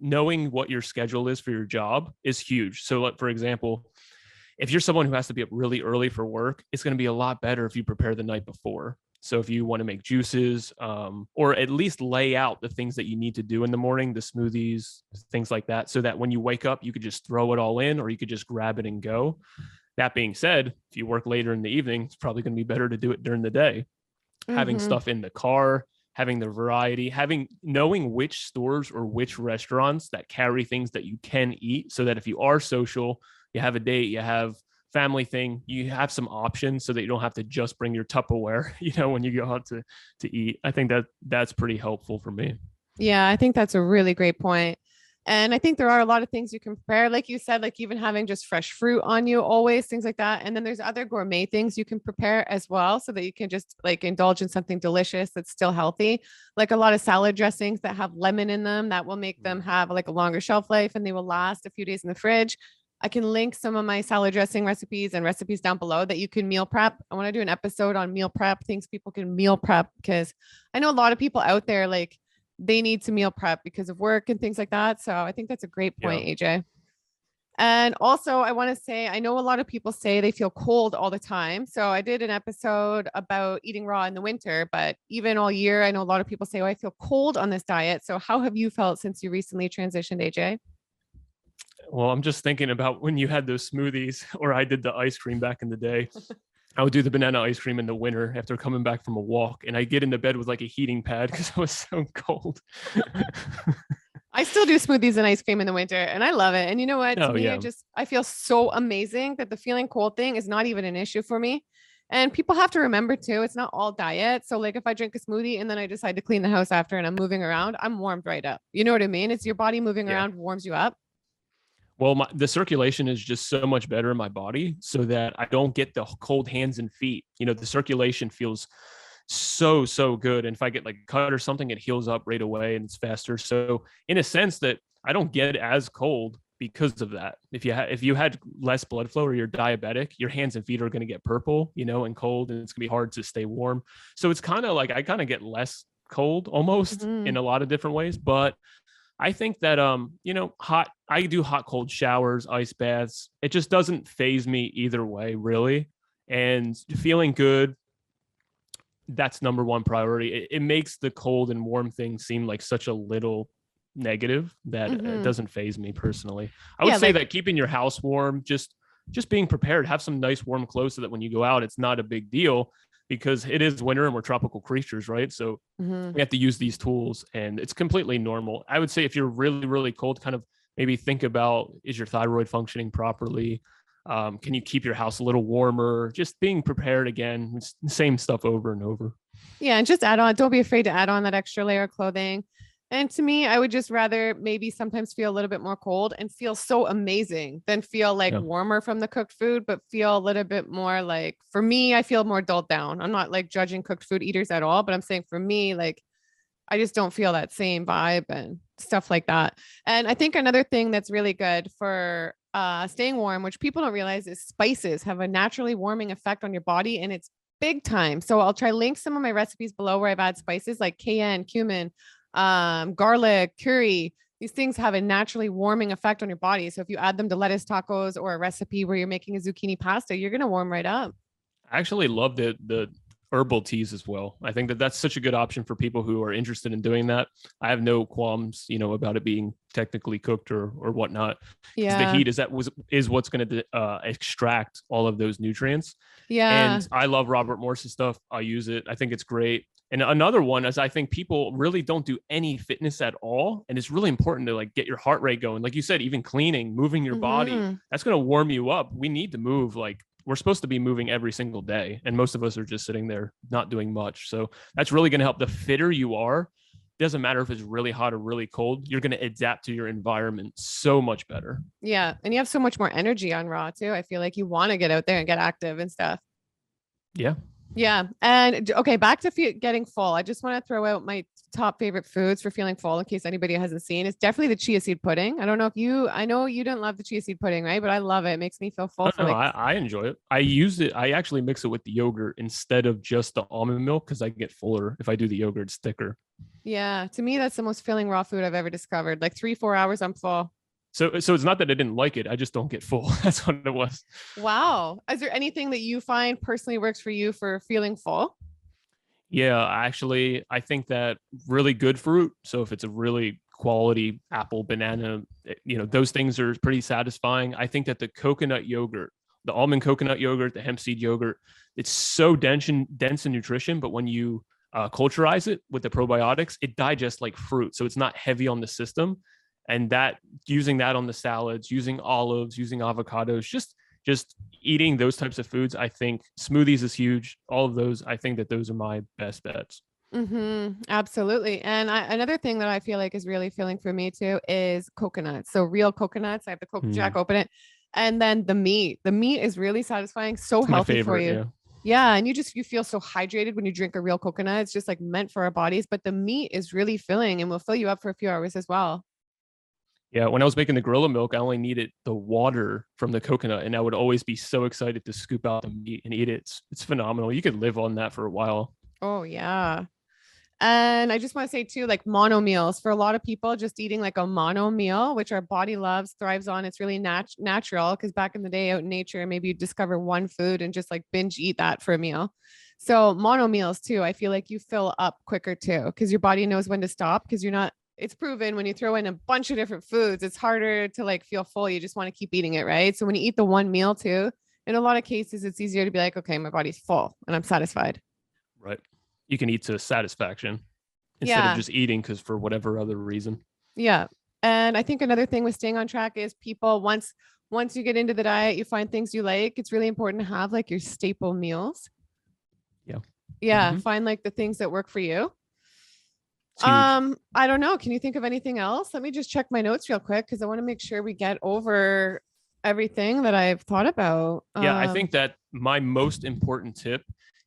knowing what your schedule is for your job is huge. So like, for example, if you're someone who has to be up really early for work, it's going to be a lot better if you prepare the night before. So if you want to make juices, or at least lay out the things that you need to do in the morning, the smoothies, things like that, so that when you wake up, you could just throw it all in, or you could just grab it and go. That being said, if you work later in the evening, it's probably going to be better to do it during the day. Having stuff in the car, having the variety, knowing which stores or which restaurants that carry things that you can eat, so that if you are social, you have a date, you have family thing, you have some options, so that you don't have to just bring your Tupperware, you know, when you go out to eat. I think that's pretty helpful for me. Yeah, I think that's a really great point. And I think there are a lot of things you can prepare. Like you said, like even having just fresh fruit on you, always things like that. And then there's other gourmet things you can prepare as well, so that you can just like indulge in something delicious that's still healthy. Like a lot of salad dressings that have lemon in them, that will make them have like a longer shelf life, and they will last a few days in the fridge. I can link some of my salad dressing recipes and recipes down below that you can meal prep. I want to do an episode on meal prep, things people can meal prep, because I know a lot of people out there, like they need to meal prep because of work and things like that. So I think that's a great point, AJ. And also I want to say, I know a lot of people say they feel cold all the time. So I did an episode about eating raw in the winter, but even all year, I know a lot of people say, oh, I feel cold on this diet. So how have you felt since you recently transitioned, AJ? Well, I'm just thinking about when you had those smoothies, or I did the ice cream back in the day. I would do the banana ice cream in the winter after coming back from a walk, and I get into bed with like a heating pad because I was so cold. I still do smoothies and ice cream in the winter and I love it. And you know what? To Oh me, yeah. I feel so amazing that the feeling cold thing is not even an issue for me. And people have to remember too, it's not all diet. So like if I drink a smoothie and then I decide to clean the house after and I'm moving around, I'm warmed right up. You know what I mean? It's your body moving Yeah. around warms you up. Well, the circulation is just so much better in my body so that I don't get the cold hands and feet. You know, the circulation feels so good. And if I get like a cut or something, it heals up right away and it's faster. So in a sense that I don't get as cold because of that. If you had less blood flow or you're diabetic, your hands and feet are going to get purple, you know, and cold, and it's going to be hard to stay warm. So it's kind of like I kind of get less cold almost in a lot of different ways. But I think that you know, I do hot cold showers, ice baths. It just doesn't phase me either way, really. And feeling good, that's number one priority. It makes the cold and warm thing seem like such a little negative that it doesn't phase me personally. I would say that keeping your house warm, just being prepared, have some nice warm clothes so that when you go out, it's not a big deal, because it is winter and we're tropical creatures, right? So we have to use these tools and it's completely normal. I would say if you're really cold, kind of maybe think about, is your thyroid functioning properly? Can you keep your house a little warmer? Just being prepared again. It's the same stuff over and over. Yeah. And just add on, don't be afraid to add on that extra layer of clothing. And to me, I would just rather maybe sometimes feel a little bit more cold and feel so amazing than feel like warmer from the cooked food, but feel a little bit more like, for me, I feel more dulled down. I'm not like judging cooked food eaters at all, but I'm saying for me, like, I just don't feel that same vibe and stuff like that. And I think another thing that's really good for staying warm, which people don't realize, is spices have a naturally warming effect on your body, and it's big time. So I'll try link some of my recipes below where I've added spices like cayenne, cumin, garlic, curry. These things have a naturally warming effect on your body. So if you add them to lettuce tacos or a recipe where you're making a zucchini pasta, you're going to warm right up. I actually love the herbal teas as well. I think that that's such a good option for people who are interested in doing that. I have no qualms, you know, about it being technically cooked or whatnot. Because the heat is what's going to extract all of those nutrients. Yeah. And I love Robert Morse's stuff. I use it. I think it's great. And another one is, I think people really don't do any fitness at all. And it's really important to like get your heart rate going. Like you said, even cleaning, moving your body, that's going to warm you up. We need to move. Like, we're supposed to be moving every single day. And most of us are just sitting there not doing much. So that's really going to help. The fitter you are, doesn't matter if it's really hot or really cold, you're going to adapt to your environment so much better. Yeah. And you have so much more energy on raw too. I feel like you want to get out there and get active and stuff. Yeah. Yeah. And okay, back to getting full. I just want to throw out my top favorite foods for feeling full in case anybody hasn't seen. It's definitely the chia seed pudding. I don't know if I know you don't love the chia seed pudding, right? But I love it. It makes me feel full. I enjoy it. I use it. I actually mix it with the yogurt instead of just the almond milk because I get fuller. If I do the yogurt, it's thicker. Yeah. To me, that's the most filling raw food I've ever discovered. Like 3-4 hours, I'm full. So it's not that I didn't like it. I just don't get full. That's what it was. Wow. Is there anything that you find personally works for you for feeling full? Yeah, actually, I think that really good fruit. So if it's a really quality apple, banana, you know, those things are pretty satisfying. I think that the coconut yogurt, the almond coconut yogurt, the hemp seed yogurt, it's so dense in nutrition. But when you culturize it with the probiotics, it digests like fruit. So it's not heavy on the system. And that, using that on the salads, using olives, using avocados, just eating those types of foods, I think smoothies is huge. All of those, I think that those are my best bets. Absolutely. And another thing that I feel like is really filling for me too is coconuts. So real coconuts. I have the Coke Jack, open it. And then the meat is really satisfying. So healthy for you. Yeah. And you feel so hydrated when you drink a real coconut. It's just like meant for our bodies, but the meat is really filling and will fill you up for a few hours as well. Yeah, when I was making the gorilla milk, I only needed the water from the coconut, and I would always be so excited to scoop out the meat and eat it. It's phenomenal. You could live on that for a while. Oh, yeah. And I just want to say too, like mono meals for a lot of people, just eating like a mono meal, which our body loves, thrives on. It's really natural because back in the day out in nature, maybe you discover one food and just like binge eat that for a meal. So mono meals too, I feel like you fill up quicker too, because your body knows when to stop because it's proven when you throw in a bunch of different foods, it's harder to like feel full. You just want to keep eating it. Right. So when you eat the one meal too, in a lot of cases, it's easier to be like, okay, my body's full and I'm satisfied. Right. You can eat to satisfaction instead of just eating because for whatever other reason. Yeah. And I think another thing with staying on track is people, once you get into the diet, you find things you like. It's really important to have like your staple meals. Yeah. Yeah. Find like the things that work for you. It's huge. I don't know. Can you think of anything else? Let me just check my notes real quick because I want to make sure we get over everything that I've thought about. Yeah, I think that my most important tip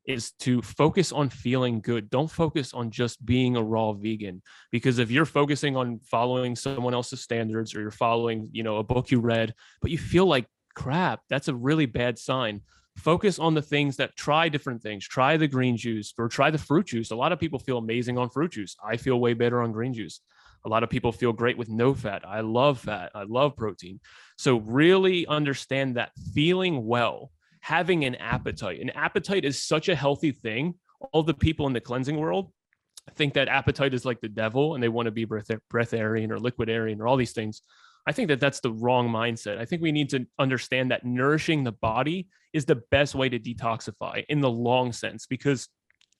is to focus on feeling good. Don't focus on just being a raw vegan, because if you're focusing on following someone else's standards, or you're following, a book you read, but you feel like crap, that's a really bad sign. Focus on the things that try different things. Try the green juice or try the fruit juice. A lot of people feel amazing on fruit juice. I feel way better on green juice. A lot of people feel great with no fat. I love fat. I love protein. So really understand that feeling well, having an appetite. An appetite is such a healthy thing. All the people in the cleansing world think that appetite is like the devil and they want to be breatharian or liquidarian or all these things. I think that that's the wrong mindset. I think we need to understand that nourishing the body is the best way to detoxify in the long sense, because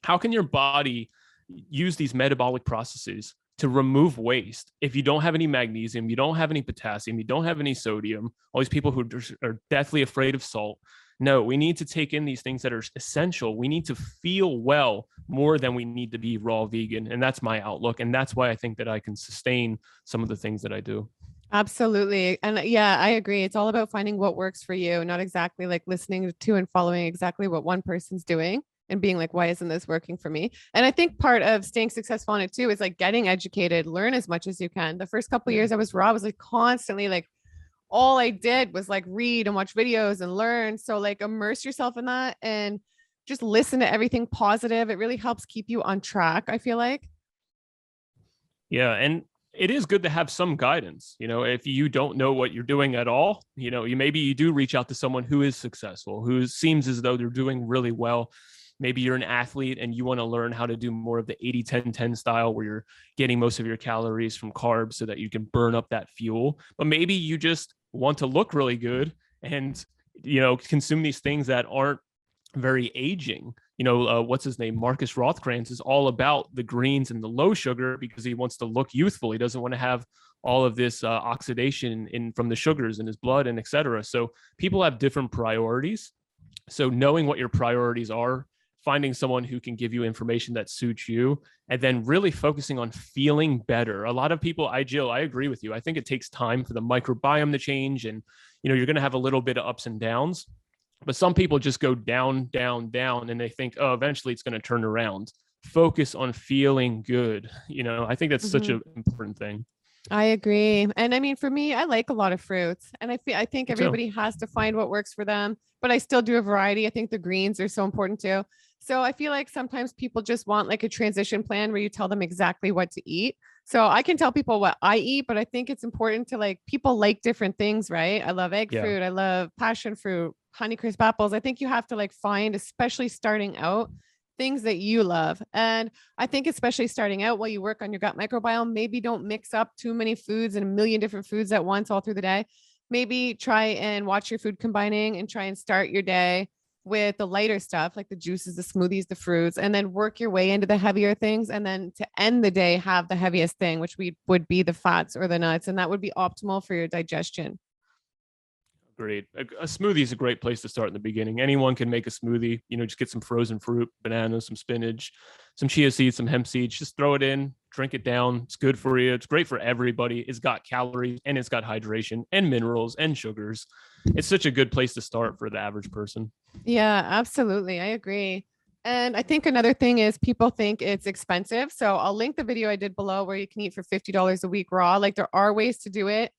how can your body use these metabolic processes to remove waste if you don't have any magnesium, you don't have any potassium, you don't have any sodium, all these people who are deathly afraid of salt? No, we need to take in these things that are essential. We need to feel well more than we need to be raw vegan. And that's my outlook. And that's why I think that I can sustain some of the things that I do. Absolutely. And yeah, I agree. It's all about finding what works for you, not exactly like listening to and following exactly what one person's doing and being like, why isn't this working for me? And I think part of staying successful in it too is like getting educated, learn as much as you can. The first couple of years I was raw, I was like constantly like, all I did was like read and watch videos and learn. So like immerse yourself in that and just listen to everything positive. It really helps keep you on track, I feel like. Yeah. And it is good to have some guidance. If you don't know what you're doing at all, maybe you do reach out to someone who is successful, who seems as though they're doing really well. Maybe you're an athlete and you want to learn how to do more of the 80-10-10 style, where you're getting most of your calories from carbs so that you can burn up that fuel. But maybe you just want to look really good and, consume these things that aren't very aging. What's his name? Marcus Rothkranz is all about the greens and the low sugar because he wants to look youthful. He doesn't want to have all of this oxidation from the sugars in his blood and etc. So people have different priorities. So knowing what your priorities are, finding someone who can give you information that suits you, and then really focusing on feeling better. A lot of people, Jill, I agree with you. I think it takes time for the microbiome to change, and you're going to have a little bit of ups and downs. But some people just go down, down, down, and they think, oh, eventually it's going to turn around. Focus on feeling good. I think that's such an important thing. I agree. And I mean, for me, I like a lot of fruits, and I think everybody has to find what works for them, but I still do a variety. I think the greens are so important too. So I feel like sometimes people just want like a transition plan where you tell them exactly what to eat. So I can tell people what I eat, but I think it's important to like, people like different things, right? I love egg fruit. I love passion fruit, Honeycrisp apples. I think you have to like find, especially starting out, things that you love. And I think especially starting out, while you work on your gut microbiome, maybe don't mix up too many foods and a million different foods at once all through the day. Maybe try and watch your food combining and try and start your day with the lighter stuff, like the juices, the smoothies, the fruits, and then work your way into the heavier things. And then to end the day, have the heaviest thing, which would be the fats or the nuts. And that would be optimal for your digestion. Great. A smoothie is a great place to start in the beginning. Anyone can make a smoothie. Just get some frozen fruit, bananas, some spinach, some chia seeds, some hemp seeds. Just throw it in, drink it down. It's good for you. It's great for everybody. It's got calories and it's got hydration and minerals and sugars. It's such a good place to start for the average person. Yeah, absolutely. I agree. And I think another thing is people think it's expensive. So I'll link the video I did below where you can eat for $50 a week raw. Like there are ways to do it.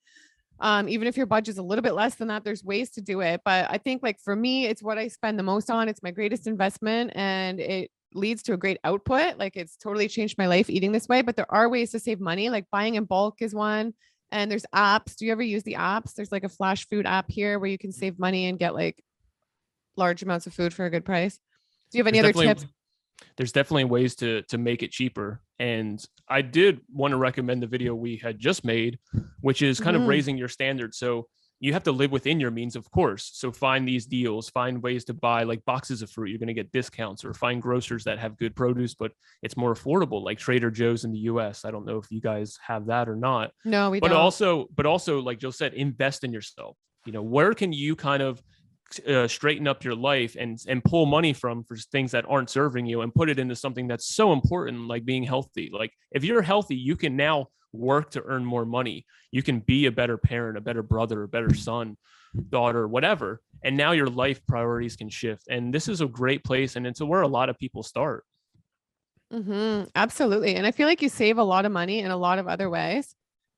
Even if your budget is a little bit less than that, there's ways to do it. But I think like for me, it's what I spend the most on. It's my greatest investment and it leads to a great output. Like it's totally changed my life eating this way, but there are ways to save money. Like buying in bulk is one. And there's apps. Do you ever use the apps? There's like a flash food app here where you can save money and get like large amounts of food for a good price. Do you have any other tips? There's definitely ways to make it cheaper. And I did want to recommend the video we had just made, which is kind of raising your standards. So you have to live within your means, of course. So find these deals, find ways to buy like boxes of fruit. You're going to get discounts, or find grocers that have good produce, but it's more affordable, like Trader Joe's in the US. I don't know if you guys have that or not. No, we But don't. also, like Jill said, invest in yourself. Where can you kind of straighten up your life and pull money from for things that aren't serving you and put it into something that's so important, like being healthy. Like if you're healthy, you can now work to earn more money. You can be a better parent, a better brother, a better son, daughter, whatever. And now your life priorities can shift. And this is a great place. And it's where a lot of people start. Absolutely. And I feel like you save a lot of money in a lot of other ways.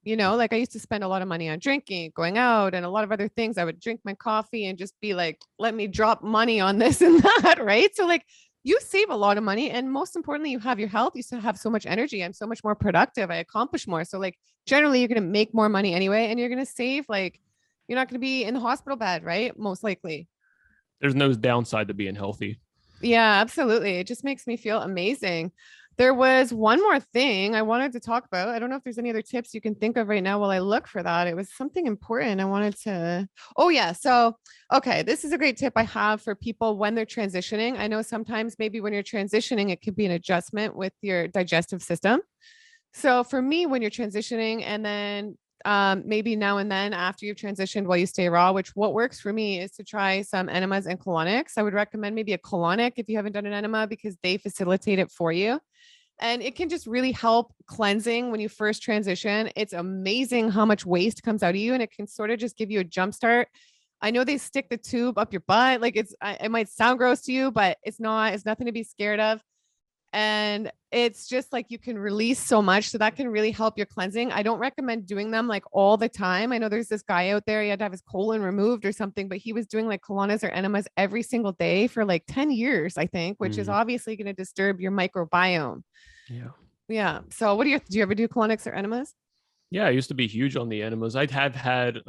Like I used to spend a lot of money on drinking, going out, and a lot of other things. I would drink my coffee and just be like, let me drop money on this and that. Right. So like you save a lot of money. And most importantly, you have your health. You still have so much energy. I'm so much more productive. I accomplish more. So like generally you're going to make more money anyway. And you're going to save, like, you're not going to be in the hospital bed, right? Most likely. There's no downside to being healthy. Yeah, absolutely. It just makes me feel amazing. There was one more thing I wanted to talk about. I don't know if there's any other tips you can think of right now while I look for that. It was something important I wanted to. Oh, yeah. So, okay. This is a great tip I have for people when they're transitioning. I know sometimes maybe when you're transitioning, it could be an adjustment with your digestive system. So for me, when you're transitioning and then maybe now and then after you've transitioned while you stay raw, which what works for me is to try some enemas and colonics. I would recommend maybe a colonic if you haven't done an enema, because they facilitate it for you. And it can just really help cleansing when you first transition. It's amazing how much waste comes out of you, and it can sort of just give you a jump start. I know they stick the tube up your butt. Like it might sound gross to you, but it's not, it's nothing to be scared of. And it's just like you can release so much. So that can really help your cleansing. I don't recommend doing them like all the time. I know there's this guy out there, he had to have his colon removed or something, but he was doing like colonas or enemas every single day for like 10 years, I think, which is obviously going to disturb your microbiome. Yeah. Yeah. So do you ever do colonics or enemas? Yeah, I used to be huge on the enemas. I'd have had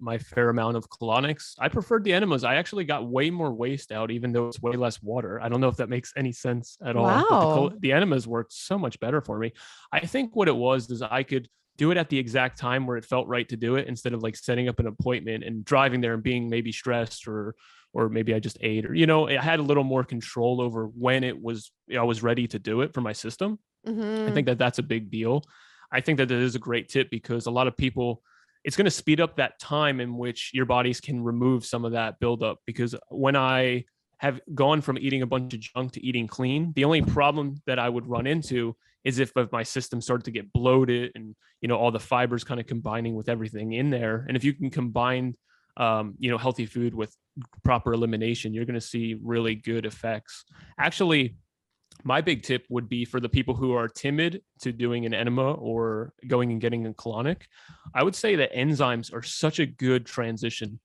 my fair amount of colonics. I preferred the enemas. I actually got way more waste out, even though it's way less water. I don't know if that makes any sense at all. Wow. But the enemas worked so much better for me. I think what it was is I could do it at the exact time where it felt right to do it, instead of like setting up an appointment and driving there and being maybe stressed, or maybe I just ate, or, I had a little more control over when I was ready to do it for my system. I think that that's a big deal. I think that it is a great tip, because a lot of people, it's going to speed up that time in which your bodies can remove some of that buildup. Because when I have gone from eating a bunch of junk to eating clean, the only problem that I would run into is if my system started to get bloated and, all the fibers kind of combining with everything in there. And if you can combine, healthy food with proper elimination, you're going to see really good effects. Actually, my big tip would be for the people who are timid to doing an enema or going and getting a colonic. I would say that enzymes are such a good transition.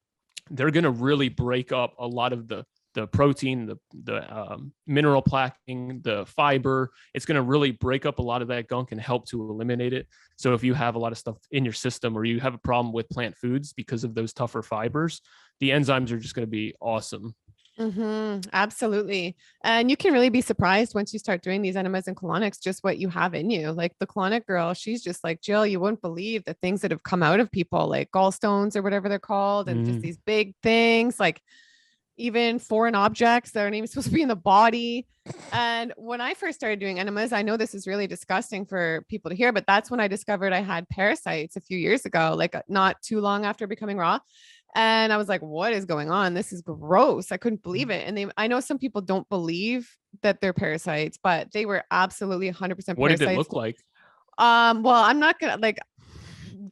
They're going to really break up a lot of the protein, the mineral plaquing, the fiber. It's going to really break up a lot of that gunk and help to eliminate it. So if you have a lot of stuff in your system, or you have a problem with plant foods because of those tougher fibers, the enzymes are just going to be awesome. Absolutely. And you can really be surprised once you start doing these enemas and colonics, just what you have in you. Like the colonic girl, she's just like, Jill, you wouldn't believe the things that have come out of people, like gallstones or whatever they're called, and just these big things, like even foreign objects that aren't even supposed to be in the body. And when I first started doing enemas, I know this is really disgusting for people to hear, but that's when I discovered I had parasites a few years ago, like not too long after becoming raw. And I was like, what is going on? This is gross. I couldn't believe it. And I know some people don't believe that they're parasites, but they were absolutely 100% parasites. What did it look like? Well, I'm not gonna, like,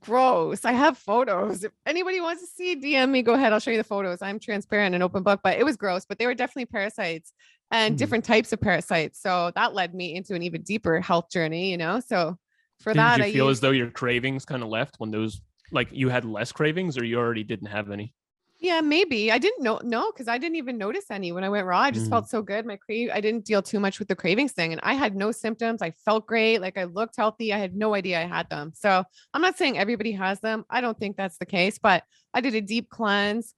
gross. I have photos. If anybody wants to see, DM me, go ahead. I'll show you the photos. I'm transparent and open book, but it was gross, but they were definitely parasites and different types of parasites. So that led me into an even deeper health journey, So for that, did you feel as though your cravings kind of left when those, like, you had less cravings, or you already didn't have any? Yeah, maybe. I didn't know. No, because I didn't even notice any when I went raw. I just felt so good. I didn't deal too much with the cravings thing, and I had no symptoms. I felt great. Like I looked healthy. I had no idea I had them. So I'm not saying everybody has them. I don't think that's the case, but I did a deep cleanse,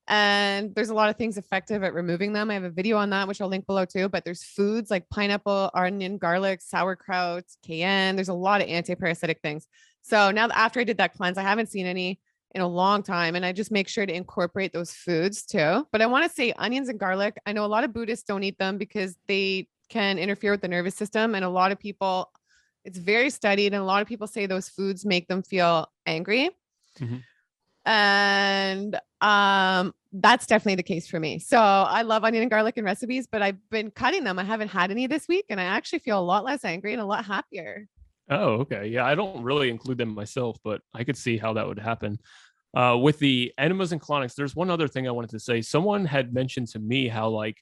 and there's a lot of things effective at removing them. I have a video on that, which I'll link below too, but there's foods like pineapple, onion, garlic, sauerkraut, cayenne. There's a lot of anti-parasitic things. So now after I did that cleanse, I haven't seen any. in a long time. And I just make sure to incorporate those foods too. But I want to say onions and garlic. I know a lot of Buddhists don't eat them because they can interfere with the nervous system. And a lot of people, it's very studied. And a lot of people say those foods make them feel angry. Mm-hmm. And that's definitely the case for me. So I love onion and garlic in recipes, but I've been cutting them. I haven't had any this week, and I actually feel a lot less angry and a lot happier. Oh, okay. Yeah, I don't really include them myself, but I could see how that would happen. With the enemas and colonics, there's one other thing I wanted to say. Someone had mentioned to me how, like,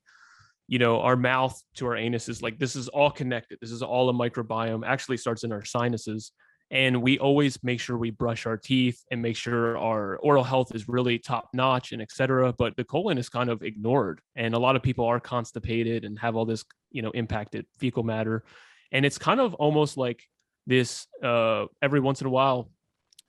you know, our mouth to our anus is like, this is all connected. This is all a microbiome, actually starts in our sinuses. And we always make sure we brush our teeth and make sure our oral health is really top notch and et cetera. But the colon is kind of ignored. And a lot of people are constipated and have all this, you know, impacted fecal matter. And it's kind of almost like this every once in a while,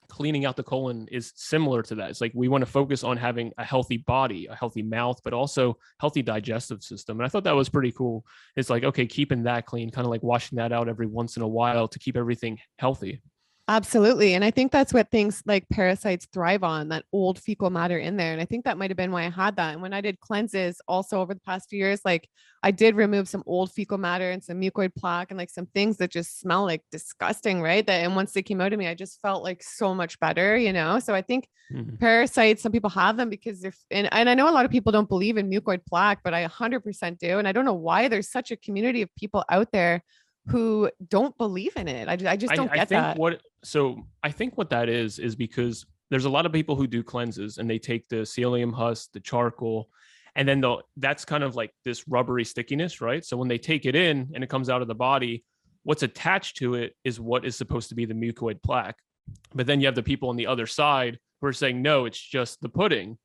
cleaning out the colon is similar to that. It's like we want to focus on having a healthy body, a healthy mouth, but also healthy digestive system. And I thought that was pretty cool. It's like, okay, keeping that clean, kind of like washing that out every once in a while to keep everything healthy. Absolutely. And I think that's what things like parasites thrive on, that old fecal matter in there. And I think that might have been why I had that. And when I did cleanses also over the past few years, like I did remove some old fecal matter and some mucoid plaque and like some things that just smell like disgusting, right? That, and once they came out of me, I just felt like so much better, you know? So I think parasites, some people have them because they're, and I know a lot of people don't believe in mucoid plaque, but I 100% do. And I don't know why there's such a community of people out there who don't believe in it. I just don't get that. I think what that is because there's a lot of people who do cleanses and they take the psyllium husk, the charcoal, and then that's kind of like this rubbery stickiness, right? So when they take it in and it comes out of the body, what's attached to it is what is supposed to be the mucoid plaque. But then you have the people on the other side who are saying, no, it's just the pudding.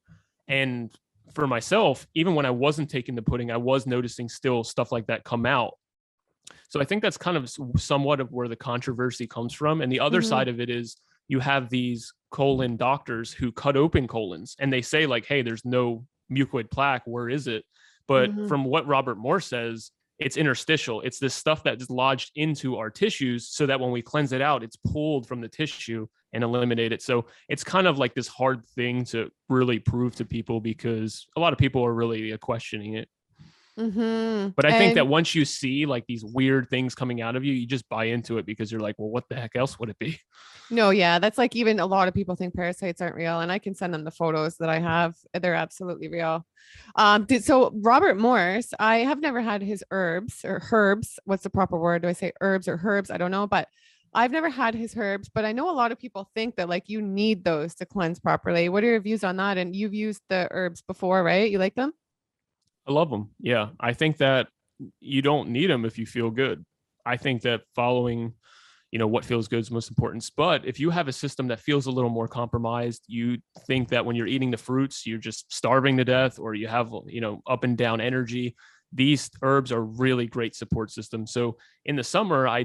And for myself, even when I wasn't taking the pudding, I was noticing still stuff like that come out. So I think that's kind of somewhat of where the controversy comes from. And the other side of it is you have these colon doctors who cut open colons and they say like, hey, there's no mucoid plaque. Where is it? But from what Robert Moore says, it's interstitial. It's this stuff that is lodged into our tissues so that when we cleanse it out, it's pulled from the tissue and eliminate it. So it's kind of like this hard thing to really prove to people because a lot of people are really questioning it. But I think that once you see like these weird things coming out of you, you just buy into it because you're like, well, what the heck else would it be? No, yeah, that's like even a lot of people think parasites aren't real, and I can send them the photos that I have. They're absolutely real. So Robert Morse, I have never had his herbs or herbs. What's the proper word? Do I say herbs or herbs? I don't know, but I've never had his herbs, but I know a lot of people think that like you need those to cleanse properly. What are your views on that? And you've used the herbs before, right? You like them? I love them. Yeah. I think that you don't need them if you feel good. I think that following, you know, what feels good is most important. But if you have a system that feels a little more compromised, you think that when you're eating the fruits, you're just starving to death, or you have, you know, up and down energy, these herbs are really great support systems. So in the summer, I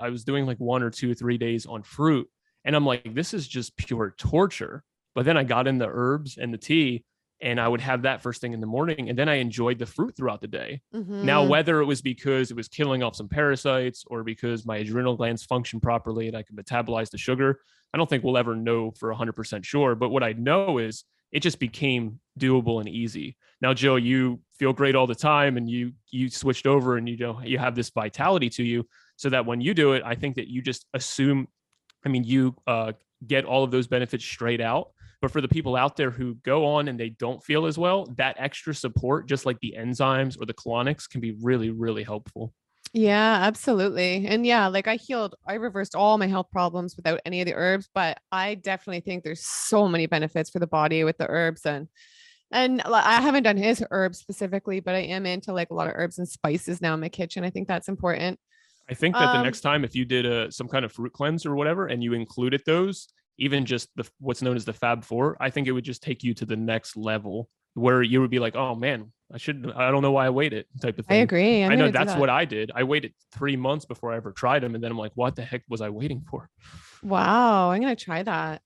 was doing like 1 or 2 or 3 days on fruit. And I'm like, this is just pure torture. But then I got in the herbs and the tea, and I would have that first thing in the morning. And then I enjoyed the fruit throughout the day. Now, whether it was because it was killing off some parasites or because my adrenal glands function properly and I can metabolize the sugar, I don't think we'll ever know for 100% sure. But what I know is it just became doable and easy. Now, Joe, you feel great all the time and you switched over and you have this vitality to you so that when you do it, I think that you just assume, you get all of those benefits straight out. But for the people out there who go on and they don't feel as well, that extra support, just like the enzymes or the colonics, can be really, really helpful. Yeah, absolutely. And yeah, like I reversed all my health problems without any of the herbs, but I definitely think there's so many benefits for the body with the herbs. And I haven't done his herbs specifically, but I am into like a lot of herbs and spices now in my kitchen. I think that's important. I think that the next time, if you did some kind of fruit cleanse or whatever, and you included those, even just what's known as the Fab Four, I think it would just take you to the next level where you would be like, oh man, I don't know why I waited type of thing. I agree. I know that's what I did. I waited 3 months before I ever tried them. And then I'm like, what the heck was I waiting for? Wow. I'm going to try that.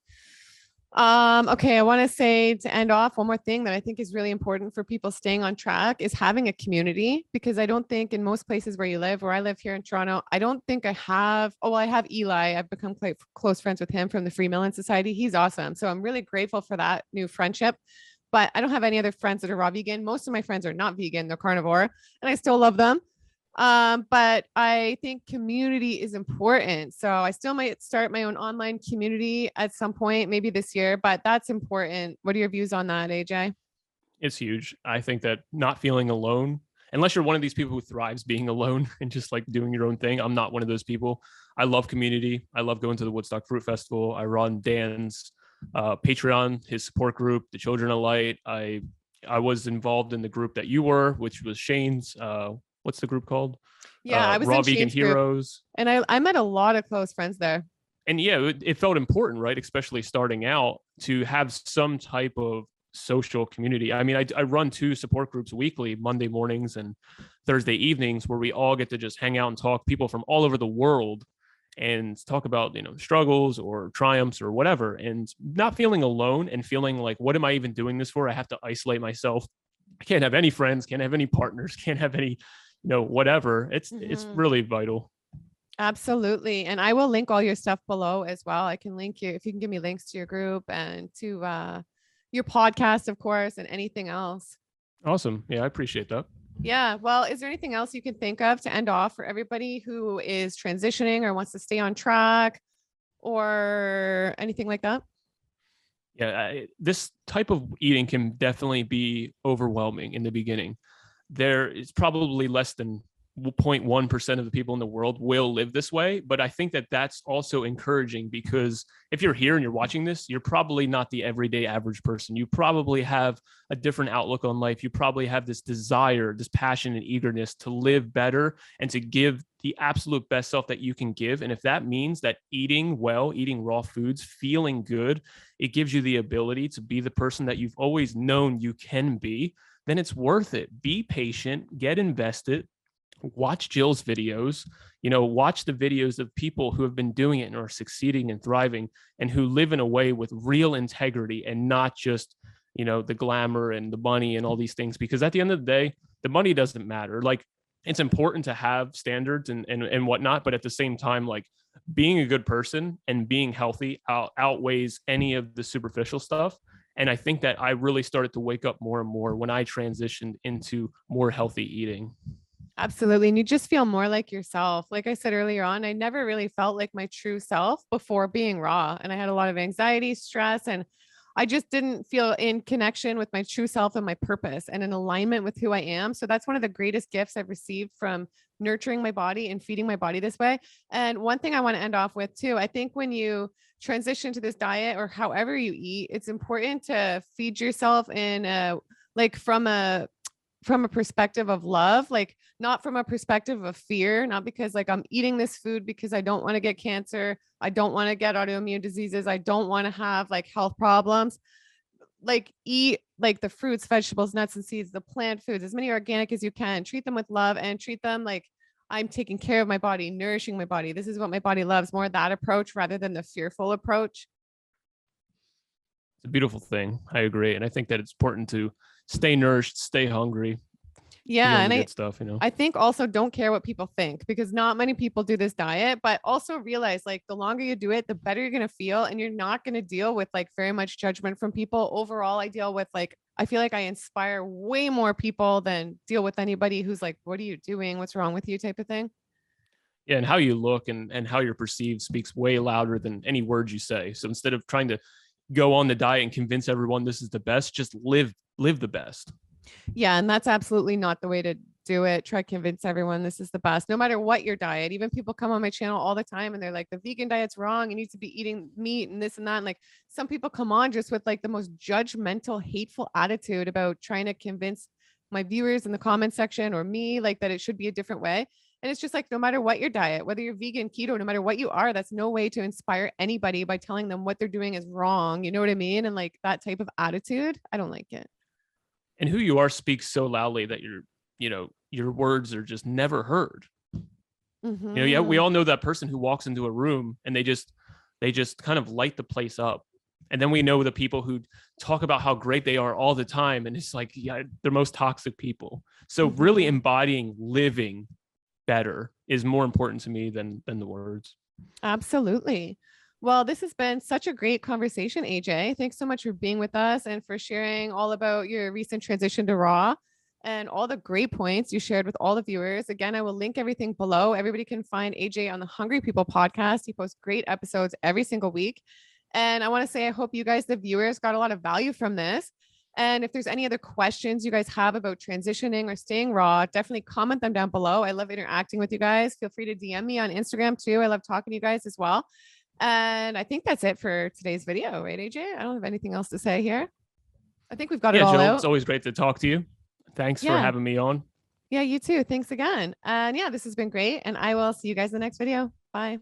Okay, I want to say to end off, one more thing that I think is really important for people staying on track is having a community, because I don't think in most places where you live, where I live here in Toronto, I don't think I have, oh, well, I have Eli. I've become quite close friends with him from the Free Millen Society. He's awesome. So I'm really grateful for that new friendship. But I don't have any other friends that are raw vegan. Most of my friends are not vegan, they're carnivore, and I still love them. But I think community is important. So I still might start my own online community at some point, maybe this year, but that's important. What are your views on that, AJ? It's huge. I think that not feeling alone, unless you're one of these people who thrives being alone and just like doing your own thing. I'm not one of those people. I love community. I love going to the Woodstock Fruit Festival. I run Dan's Patreon, his support group, the Children of Light. I was involved in the group that you were, which was Shane's. What's the group called? Yeah, I was Raw in Vegan Shane's group, Heroes. and I met a lot of close friends there. And yeah, it felt important, right? Especially starting out, to have some type of social community. I mean, I run 2 support groups weekly, Monday mornings and Thursday evenings, where we all get to just hang out and talk, people from all over the world, and talk about, struggles or triumphs or whatever, and not feeling alone and feeling like, what am I even doing this for? I have to isolate myself. I can't have any friends, can't have any partners, can't have any, whatever. It's really vital. Absolutely. And I will link all your stuff below as well. I can link you if you can give me links to your group and to your podcast, of course, and anything else. Awesome. Yeah, I appreciate that. Yeah. Well, is there anything else you can think of to end off for everybody who is transitioning or wants to stay on track or anything like that? Yeah, this type of eating can definitely be overwhelming in the beginning. There is probably less than 0.1% of the people in the world will live this way. But I think that that's also encouraging, because if you're here and you're watching this, you're probably not the everyday average person. You probably have a different outlook on life. You probably have this desire, this passion and eagerness to live better and to give the absolute best self that you can give. And if that means that eating well, eating raw foods, feeling good, it gives you the ability to be the person that you've always known you can be, then it's worth it. Be patient, get invested. Watch Jill's videos, watch the videos of people who have been doing it and are succeeding and thriving, and who live in a way with real integrity and not just, the glamour and the money and all these things. Because at the end of the day, the money doesn't matter. Like, it's important to have standards and whatnot, but at the same time, like, being a good person and being healthy outweighs any of the superficial stuff. And I think that I really started to wake up more and more when I transitioned into more healthy eating. Absolutely. And you just feel more like yourself. Like I said earlier on, I never really felt like my true self before being raw. And I had a lot of anxiety, stress, and I just didn't feel in connection with my true self and my purpose and in alignment with who I am. So that's one of the greatest gifts I've received from nurturing my body and feeding my body this way. And one thing I want to end off with too, I think when you transition to this diet or however you eat, it's important to feed yourself in from a perspective of love, like not from a perspective of fear, not because like I'm eating this food because I don't want to get cancer. I don't want to get autoimmune diseases. I don't want to have like health problems. Like eat like the fruits, vegetables, nuts and seeds, the plant foods, as many organic as you can. Treat them with love and treat them like I'm taking care of my body, nourishing my body. This is what my body loves, more that approach rather than the fearful approach. It's a beautiful thing. I agree. And I think that it's important to stay nourished, stay hungry. Yeah. And I think also don't care what people think, because not many people do this diet, but also realize like the longer you do it, the better you're going to feel. And you're not going to deal with like very much judgment from people. Overall, I deal with like, I feel like I inspire way more people than deal with anybody who's like, what are you doing? What's wrong with you type of thing. Yeah. And how you look and how you're perceived speaks way louder than any words you say. So instead of trying to go on the diet and convince everyone this is the best, just live the best. Yeah. And that's absolutely not the way to do it. Try to convince everyone this is the best, no matter what your diet. Even people come on my channel all the time and they're like, the vegan diet's wrong. You need to be eating meat and this and that. And like some people come on just with like the most judgmental, hateful attitude about trying to convince my viewers in the comment section or me like that it should be a different way. And it's just like, no matter what your diet, whether you're vegan, keto, no matter what you are, that's no way to inspire anybody by telling them what they're doing is wrong. You know what I mean? And like that type of attitude, I don't like it. And who you are speaks so loudly that your words are just never heard. Mm-hmm. Yeah, we all know that person who walks into a room and they just kind of light the place up. And then we know the people who talk about how great they are all the time. And it's like, yeah, they're most toxic people. So really embodying living better is more important to me than the words. Absolutely. Well, this has been such a great conversation, AJ. Thanks so much for being with us and for sharing all about your recent transition to raw and all the great points you shared with all the viewers. Again, I will link everything below. Everybody can find AJ on the Hungry People podcast. He posts great episodes every single week. And I want to say, I hope you guys, the viewers, got a lot of value from this. And if there's any other questions you guys have about transitioning or staying raw, definitely comment them down below. I love interacting with you guys. Feel free to DM me on Instagram too. I love talking to you guys as well. And I think that's it for today's video, right, AJ? I don't have anything else to say here. I think we've got it all Jill, out. It's always great to talk to you. Thanks for having me on. Yeah, you too. Thanks again. And yeah, this has been great. And I will see you guys in the next video. Bye.